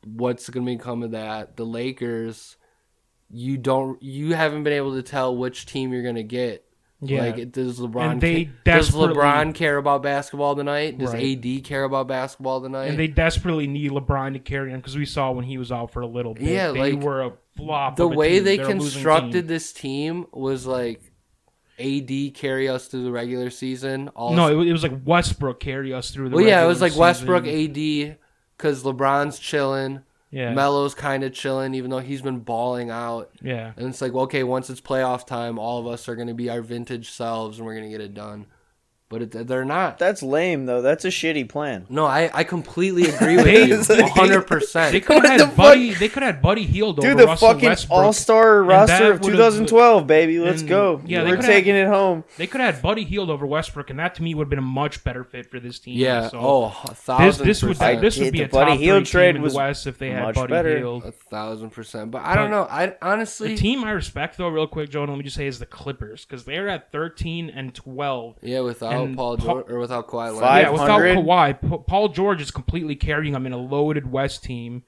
What's going to become of that? The Lakers, you haven't been able to tell which team you're going to get. Yeah. Like, does LeBron care about basketball tonight? Does AD care about basketball tonight? And they desperately need LeBron to carry on because we saw when he was out for a little bit. Yeah, they were a flop. The way they constructed this team was like AD carry us through the regular season. No, it was like Westbrook carry us through the regular season. It was like Westbrook, AD, because LeBron's chilling. Yeah. Melo's kind of chilling, even though he's been balling out. Yeah. And it's like, okay, once it's playoff time, all of us are going to be our vintage selves, and we're going to get it done. But they're not. That's lame, though. That's a shitty plan. No, I completely agree with you. 100%. They could have had Buddy Hield over the Russell fucking Westbrook, all-star roster of 2012, baby. Let's go. Yeah, we're taking it home. They could have had Buddy Hield over Westbrook, and that to me would have been a much better fit for this team. Yeah. So 1,000%. This would be a Buddy top Hield 3 trade team in the West if they had Buddy Hield. 1,000%. But I don't know. I honestly, the team I respect though, real quick, Joe, let me just say, is the Clippers because they're at 13-12. Yeah, without Paul George or without Kawhi Leonard. Yeah, without Kawhi, Paul George is completely carrying them in a loaded West team.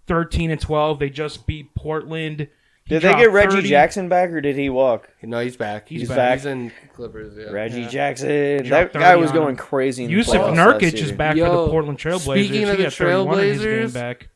13-12, they just beat Portland. Did they get Reggie Jackson back, or did he walk? No, he's back. He's back. He's in Clippers, yeah. Reggie Jackson. That guy was going crazy in the Yusuf Nurkic is back for the Portland Trailblazers. Speaking of the Trailblazers, back.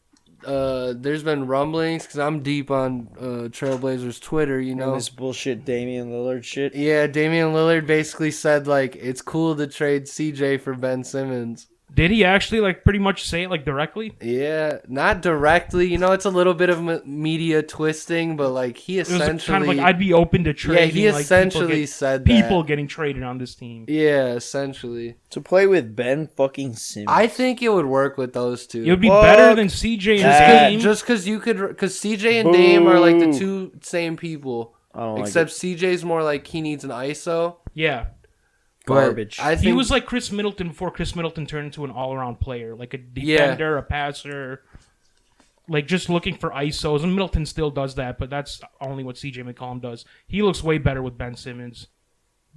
There's been rumblings, because I'm deep on Trailblazers Twitter, you know. And this bullshit Damian Lillard shit. Yeah, Damian Lillard basically said, like, it's cool to trade CJ for Ben Simmons. Did he actually, like, pretty much say it, like, directly? Yeah, not directly. You know, it's a little bit of media twisting, but, like, he essentially... It was kind of like, I'd be open to trading. Yeah, he essentially said that. People getting traded on this team. Yeah, essentially. To play with Ben fucking Simmons. I think it would work with those two. It would be better than CJ and Dame. Just because you could... Because CJ and Dame are, like, the two same people. Except CJ's more like he needs an ISO. Yeah. Garbage. I think he was like Chris Middleton before Chris Middleton turned into an all-around player, like a defender, a passer, like just looking for ISOs. And Middleton still does that, but that's only what CJ McCollum does. He looks way better with Ben Simmons.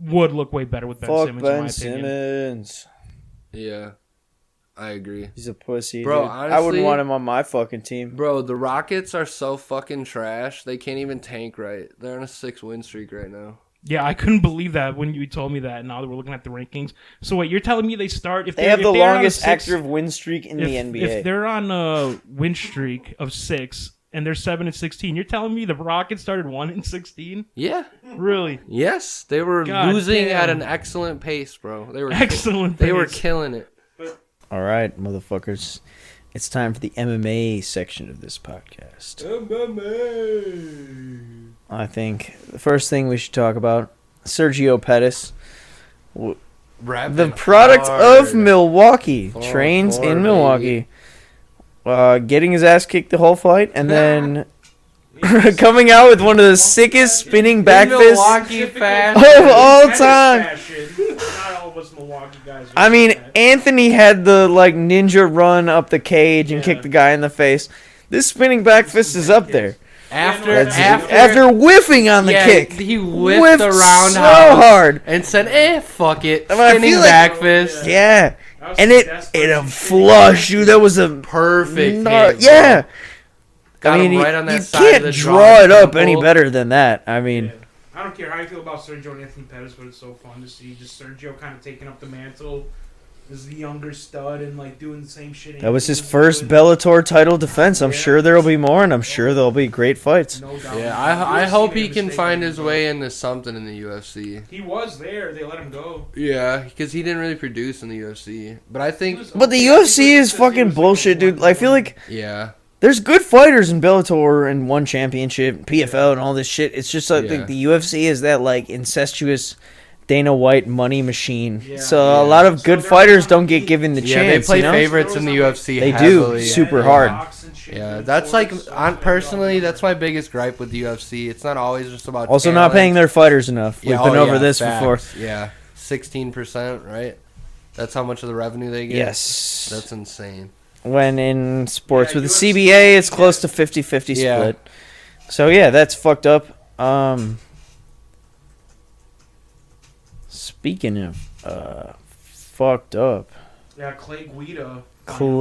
Would look way better with Ben Simmons, in my opinion. Simmons. Yeah. I agree. He's a pussy, bro. dude. Honestly, I wouldn't want him on my fucking team. Bro, the Rockets are so fucking trash. They can't even tank right. They're on a 6-win streak right now. Yeah, I couldn't believe that when you told me that. Now that we're looking at the rankings. So wait, you're telling me they start if they have the longest active win streak in the NBA. If they're on a win streak of 6 and they're 7-16, you're telling me the Rockets started 1-16? Yeah. Really? Yes, they were losing at an excellent pace, bro. They were excellent. They were killing it. All right, motherfuckers. It's time for the MMA section of this podcast. MMA. I think the first thing we should talk about, Sergio Pettis, the product of Milwaukee, trains in Milwaukee, getting his ass kicked the whole fight, and then coming out with one of the sickest spinning back fists of all time. I mean, Anthony had the ninja run up the cage and kick the guy in the face. This spinning back fist is up there. After whiffing on the kick, he whiffed the roundhouse so hard and said, fuck it, spinning back fist." Yeah, and it flush, dude. That was a perfect hit, yeah. Got I mean, right on that you side can't of the draw it up any better than that. I mean, I don't care how you feel about Sergio and Anthony Pettis, but it's so fun to see just Sergio kind of taking up the mantle as the younger stud and doing the same shit. That was his first Bellator title defense. I'm sure there will be more, and I'm sure there'll be great fights. No doubt. Yeah, I hope he can find his way into something in the UFC. He was there. They let him go. Yeah, because he didn't really produce in the UFC. But I think... But the UFC is fucking bullshit, dude. I feel like... Yeah. There's good fighters in Bellator and one championship, PFL, and all this shit. It's just like the UFC is that incestuous Dana White money machine. Yeah, so a lot of good fighters don't get given the chance. Yeah, they play favorites in the UFC. They heavily. do super hard. Yeah, that's personally, that's my biggest gripe with the UFC. It's not always just about also talent. not paying their fighters enough. We've been over this before. Yeah, 16%, right? That's how much of the revenue they get. Yes, that's insane. When in sports with the CBA, it's close to 50-50 split. So yeah, that's fucked up. Speaking of fucked up. Yeah, Clay Guida. I don't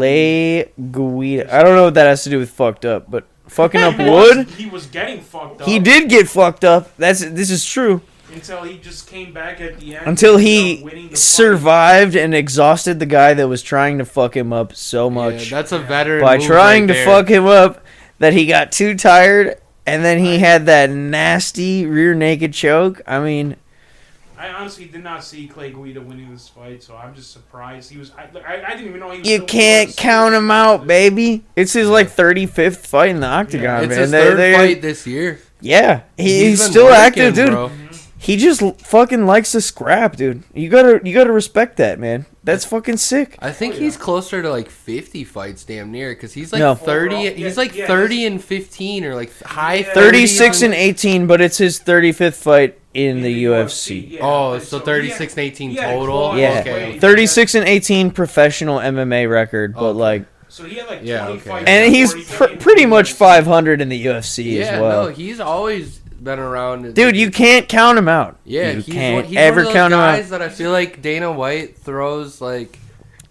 know what that has to do with fucked up, but fucking up wood. He was getting fucked up. He did get fucked up. This is true. Until he just came back at the end. Until he survived and exhausted the guy that was trying to fuck him up so much. Yeah, that's a veteran by move trying right to fuck him up that he got too tired, and then he had that nasty rear naked choke. I mean, I honestly did not see Clay Guida winning this fight, so I'm just surprised. I didn't even know he was. You can't count him out, baby. It's his 35th fight in the octagon, it's man. His third fight this year. Yeah, he's still active, dude. Bro. He just fucking likes to scrap, dude. You gotta respect that, man. That's fucking sick. I think he's closer to 50 fights, damn near, because he's 30. He's 30 and 15 or high 36 and 18, but it's his 35th fight in the UFC. Yeah. Oh, so 36 and 18 total. Yeah, okay. 36 and 18 professional MMA record, but So he had 20 fights. And he's pretty much 500 in the UFC as well. No, he's always been around. Dude, you can't count him out. Yeah, you he's can't one ever of those count him out. guys that I feel like Dana White throws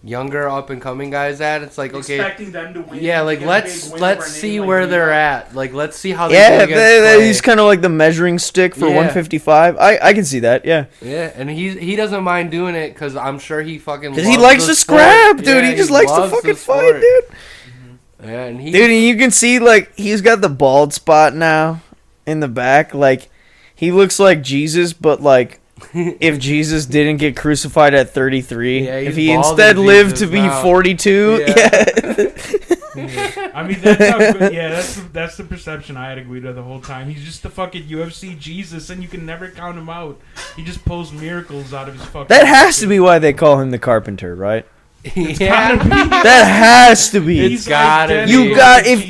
younger up and coming guys at. It's expecting them to win. Yeah, let's see where they're at. Let's see how they do he's kind of like the measuring stick for 155. I can see that. Yeah. Yeah, and he doesn't mind doing it because I'm sure he fucking. Because he likes to scrap, dude. Yeah, he just likes to fucking fight, dude. Mm-hmm. Yeah, and you can see he's got the bald spot now in the back. He looks like Jesus, but if Jesus didn't get crucified at 33, if he instead lived to be 42, I mean, that's the perception I had of Guida the whole time. He's just the fucking UFC Jesus, and you can never count him out. He just pulls miracles out of his fucking. That has to be why they call him the Carpenter, right? That has to be. It's gotta be.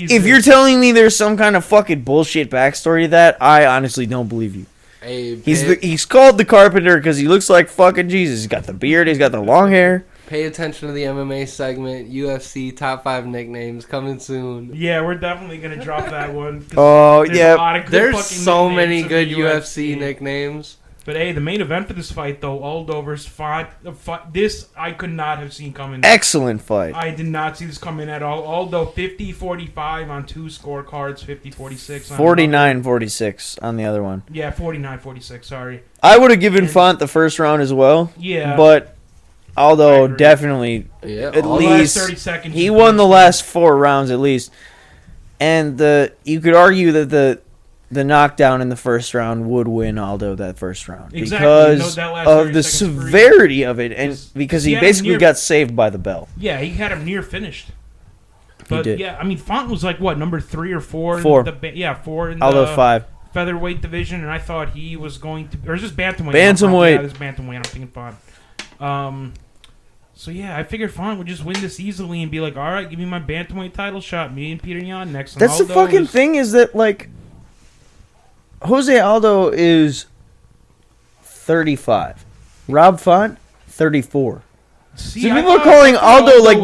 If you're telling me there's some kind of fucking bullshit backstory to that, I honestly don't believe you. He's called the Carpenter because he looks like fucking Jesus. He's got the beard. He's got the long hair. Pay attention to the MMA segment. UFC top 5 nicknames coming soon. Yeah, we're definitely gonna drop that one. Oh yeah, there's so many good UFC nicknames. But hey, the main event for this fight, though, Aldo versus Font. This I could not have seen coming. Excellent fight. I did not see this coming at all. Aldo 50-45 on 2 scorecards, 50-46 on 49-46 on the other one. Yeah, 49-46, sorry. I would have given Font the first round as well. Yeah. But Aldo definitely, at least, 30 seconds, he won the last 4 rounds at least. And you could argue that the knockdown in the first round would win Aldo that first round because of the severity of it, and because he basically got saved by the bell. Yeah, he had him near finished. But he did. Yeah, I mean, Font was like what, number 3 or 4? 4. 4 in Aldo the 5 featherweight division, and I thought he was going to, or is this bantamweight? Bantamweight. Yeah, this is bantamweight. I'm thinking Font. So yeah, I figured Font would just win this easily and be like, all right, give me my bantamweight title shot. Me and Peter Yan next. That's the fucking thing, is that like Jose Aldo is 35. Rob Font, 34. See, so people are calling Aldo like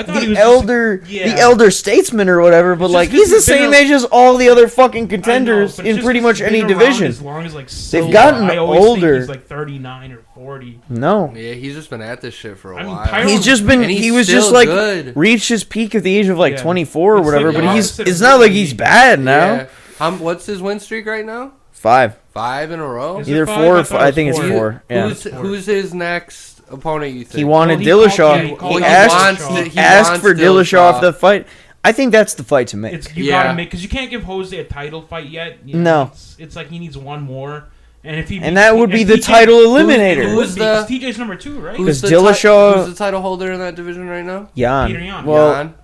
the elder statesman or whatever, but like he's the same age as all the other fucking contenders in pretty much any division. As long as, like, they've gotten older. He's like 39 or 40. No. Yeah, he's just been at this shit for a while. He's just been. He was just like good. Reached his peak at the age of like 24 or whatever. But it's not like he's bad now. Yeah. What's his win streak right now? 5. 5 in a row. Either 4 or 5. I think it's 4. Yeah. Who's his next opponent? You think he wanted Dillashaw? He asked for Dillashaw the fight. I think that's the fight to make. You gotta make, because you can't give Jose a title fight yet. No, it's like he needs one more. And that would be the title eliminator. Who's TJ's number 2, right? Because Dillashaw, who's the title holder in that division right now? Yan. Peter Yan. Well,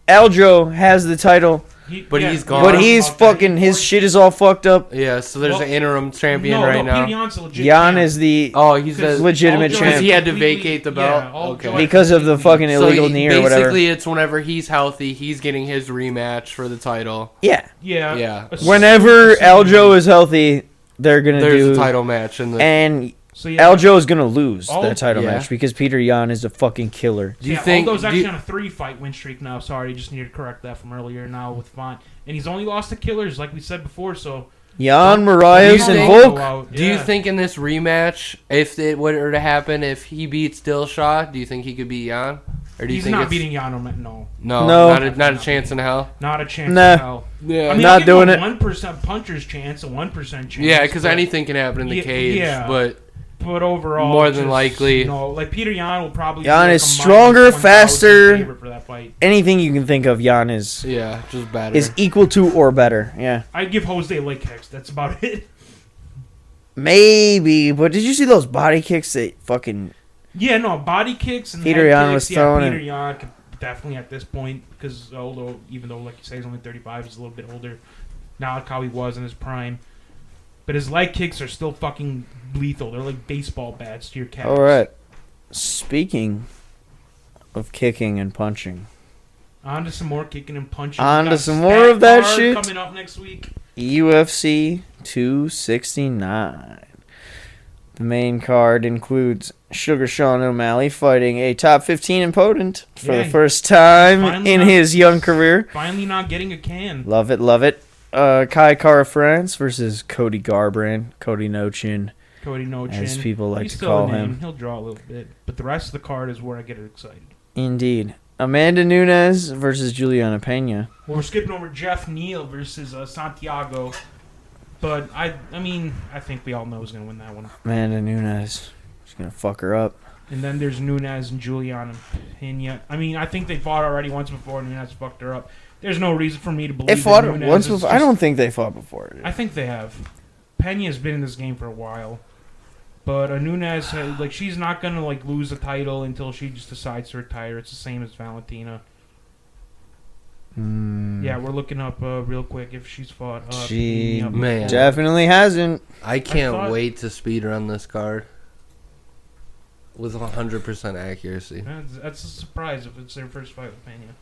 Aljo has the title. He's gone. But he's fucking, his shit is all fucked up. Yeah, so there's an interim champion right now. Yan is the he's the legitimate champion. Because he had to vacate the belt. Because of the fucking illegal knee or whatever. Basically, it's whenever he's healthy, he's getting his rematch for the title. Yeah. Whenever Aljo is healthy, there's a title match. And Aljo is going to lose that title match because Peter Yan is a fucking killer. Do you think Aldo's actually on a 3-fight win streak now? Sorry, just needed to correct that from earlier now with Font. And he's only lost to killers, like we said before, so... Yan, Moraes, and Volk. Do you think in this rematch, if it were to happen, if he beats Dillashaw, do you think he could beat Yan? Or do you he's think not beating Yan, no. No, not a chance in hell? Not a chance in hell. Yeah. I mean, not doing it. 1% puncher's chance, a 1% chance. Yeah, because anything can happen in the cage, But overall, more than likely, like Peter Yan will probably. Yan is stronger, faster. For that fight. Anything you can think of, Yan is. Yeah, just better. Is equal to or better. Yeah. I'd give Jose leg kicks. That's about it. Maybe, but did you see those body kicks that fucking? Yeah, no body kicks and Peter Yan was throwing. Peter Yan could definitely at this point, because although even though like you say he's only 35, he's a little bit older. Not like how he was in his prime. But his leg kicks are still fucking lethal. They're like baseball bats to your calves. All right. Speaking of kicking and punching. On to some more kicking and punching. On to some more of that shit. Coming up next week. UFC 269. The main card includes Sugar Sean O'Malley fighting a top 15 opponent for the first time in his young career. Finally not getting a can. Love it, love it. Kai Kara France versus Cody Garbrandt. Cody No Chin, as people like to call him. He'll draw a little bit, but the rest of the card is where I get excited. Indeed. Amanda Nunes versus Juliana Pena. Well, we're skipping over Jeff Neal versus Santiago, but I mean, I think we all know who's going to win that one. Amanda Nunes. She's going to fuck her up. And then there's Nunes and Juliana Pena. I mean, I think they fought already once before, and Nunes fucked her up. There's no reason for me to believe they fought once before. I don't think they fought before. I think they have. Pena's been in this game for a while, but Nunes, she's not gonna lose a title until she just decides to retire. It's the same as Valentina. Yeah, we're looking up real quick if she's fought. She definitely hasn't. I can't wait to speedrun this card with 100% accuracy. That's a surprise if it's their first fight with Pena.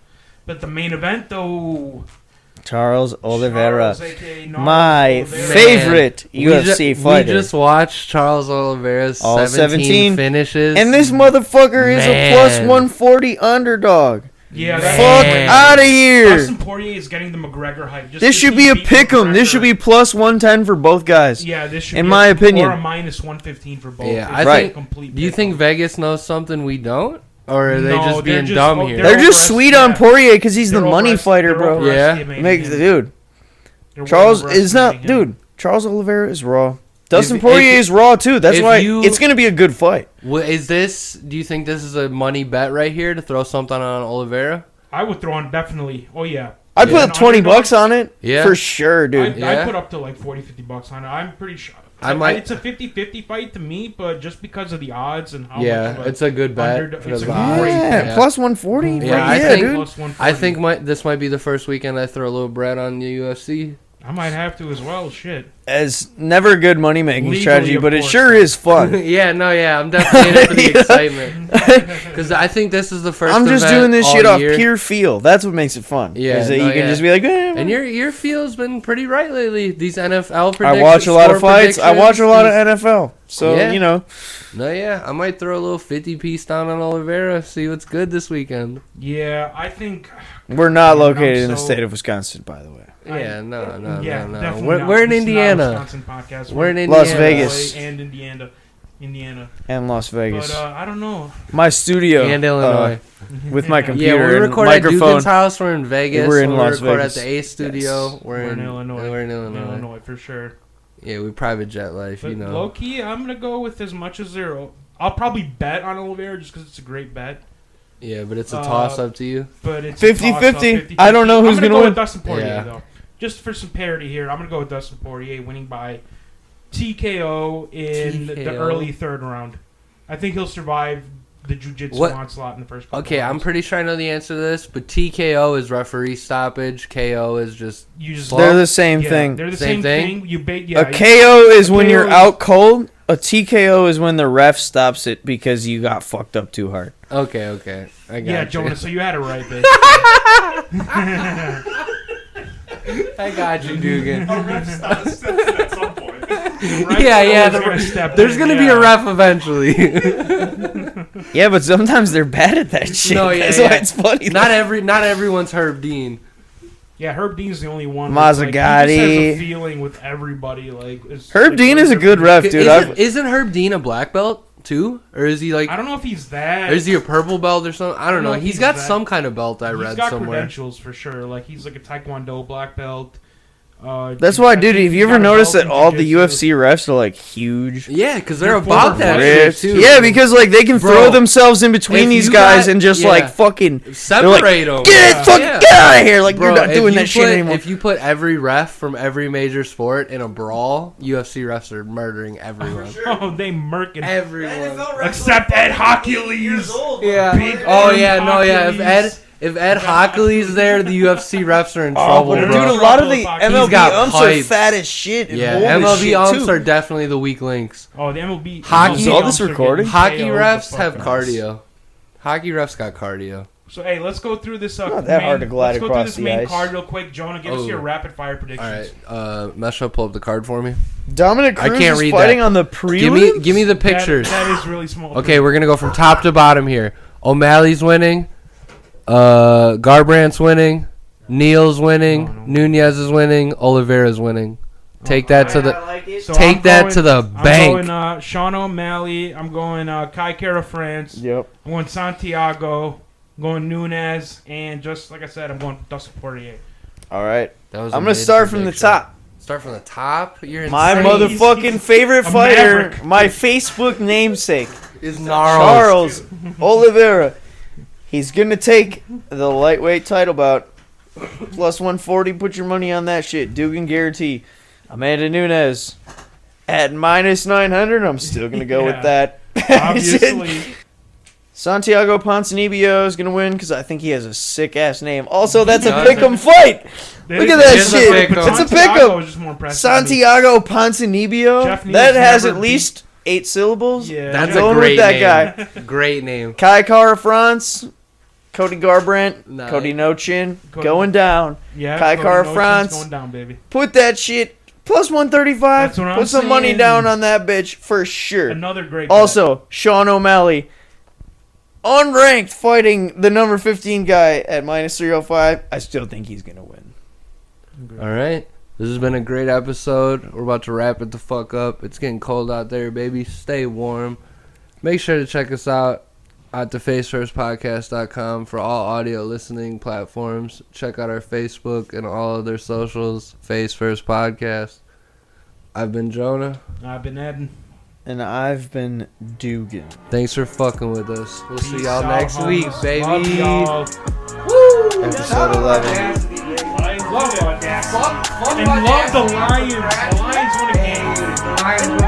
But the main event, though... Charles Oliveira. My favorite UFC fighter. We just watched Charles Oliveira's 17 finishes. And this motherfucker is a plus 140 underdog. Yeah, fuck out of here. Dustin Poirier is getting the McGregor hype. This should be a pick'em. This should be plus 110 for both guys. Yeah, this should in be my opinion, or a minus 115 for both. Yeah, I think. Do you think Vegas knows something we don't, or are they just being just, dumb here? They're just sweet on Poirier because he's the money fighter, bro. Yeah, dude. Charles is not, dude. Charles Oliveira is raw. Dustin Poirier is raw too. That's why it's going to be a good fight. Is this? Do you think this is a money bet right here to throw something on Oliveira? I would throw on definitely. Oh yeah. I'd put $20 on it. Yeah, for sure, dude. I'd put up to like $40-$50 on it. I'm pretty sure. It's a 50-50 fight to me, but just because of the odds and how much it's a good bet. It's a great bet. Plus 140. Yeah, dude. I think this might be the first weekend I throw a little bread on the UFC. I might have to as well. Shit. As never a good money making strategy, but it sure is fun. I'm definitely in it for the excitement. Because I think this is the first. I'm just doing this shit off pure feel. That's what makes it fun. Yeah, you can just be like, and your feel's been pretty right lately. These NFL predictions. I watch a lot of fights. I watch a lot of NFL. So you know. I might throw a little 50 piece down on Oliveira. See what's good this weekend. Yeah, I think we're not located in the state of Wisconsin, by the way. No. We're in Indiana. We're in Indiana. Las Vegas. And Indiana. And Las Vegas. But I don't know. My studio. And Illinois. With my computer we record and microphone. at Dugan's house. We're in Vegas. We're in Las record Vegas. at the A studio. Yes. We're in Illinois. We're in Illinois. Illinois for sure. Yeah, we private jet life, but you know. Low key, I'm gonna go with as much as zero. I'll probably bet on Oliveira just because it's a great bet. Yeah, but it's a toss up to you. But it's 50-50. I don't know who's gonna win. With Dustin Poirier though. Just for some parity here, I'm going to go with Dustin Poirier winning by TKO in the early third round. I think he'll survive the jiu-jitsu onslaught in the first couple rounds. I'm pretty sure I know the answer to this, but TKO is referee stoppage. KO is just they're the same thing. They're the same thing. A KO is when you're out cold. A TKO is when the ref stops it because you got fucked up too hard. Okay. I got you. Jonah, so you had it right, bitch. I got you, Dugan. A ref steps at some point. There's going to be a ref eventually. Yeah, but sometimes they're bad at that shit. That's why it's funny. Not everyone's Herb Dean. Yeah, Herb Dean's the only one. Mazzagatti. He just has a feeling with everybody. Herb Dean is a good ref, dude. Isn't Herb Dean a black belt too, or is he like? I don't know if he's that. Or is he a purple belt or something? I don't know. He's got some kind of belt. I read somewhere. He's got credentials for sure. He's like a Taekwondo black belt. That's why, dude. Have you ever noticed that all the UFC refs are huge? Yeah, because they're about that shit too. Yeah, because they can throw themselves in between these guys and just fucking separate them. Get out of here! You're not doing that shit anymore. If you put every ref from every major sport in a brawl, UFC refs are murdering everyone. Sure. Oh, they murking everyone except Ed Hockley's. Yeah. If Ed Hockley's there, the UFC refs are in trouble, bro. Dude, a lot of the MLB umps are fat as shit. MLB umps are definitely the weak links. Oh, the MLB. Hockey. Is all this recording? Hockey refs have cardio. Hockey refs got cardio. So, hey, let's go through this. Not that hard to glide across the ice. Let's go through this main card real quick. Jonah, give us your rapid fire predictions. All right. Mesha, pull up the card for me. Dominic Cruz is fighting on the prelims? Give me the pictures. That is really small. Okay, we're going to go from top to bottom here. O'Malley's winning. Garbrandt's winning. Neal's winning. Nunez is winning. Oliveira's winning. Take that to the bank. I'm going Sean O'Malley. I'm going Kai Kara France. Yep. I'm going Santiago. I'm going Nunez. And just like I said, I'm going Dustin Poirier. All right. I'm going to start from the top. Start from the top? You're insane. My motherfucking favorite fighter, my Facebook namesake, is Charles Oliveira. He's going to take the lightweight title bout. Plus 140. Put your money on that shit. Dugan guarantee. Amanda Nunes at minus 900. I'm still going to go with that. Obviously. Santiago Ponzinibbio is going to win because I think he has a sick-ass name. Also, that's a pick'em fight. Look at that shit. It's a pick'em. Santiago Ponzinibbio. That has at least 8 syllables. Yeah. That's a great name. Great name. Kai Kara France. Cody Garbrandt, Cody No-Chin, going down. Yeah, Kai Kara France, going down, baby. Put that shit plus 135. Put some money down on that bitch for sure. Another great. Also, Sean O'Malley, unranked fighting the number 15 guy at minus 305, I still think he's going to win. All right. This has been a great episode. We're about to wrap it the fuck up. It's getting cold out there, baby. Stay warm. Make sure to check us out at thefacefirstpodcast.com for all audio listening platforms. Check out our Facebook and all other socials. Face First Podcast. I've been Jonah. I've been Eden. And I've been Dugan. Thanks for fucking with us. We'll see y'all next week, baby. Love y'all. Woo! Episode 11. Love the Lions. And love the Lions. The Lions won a game.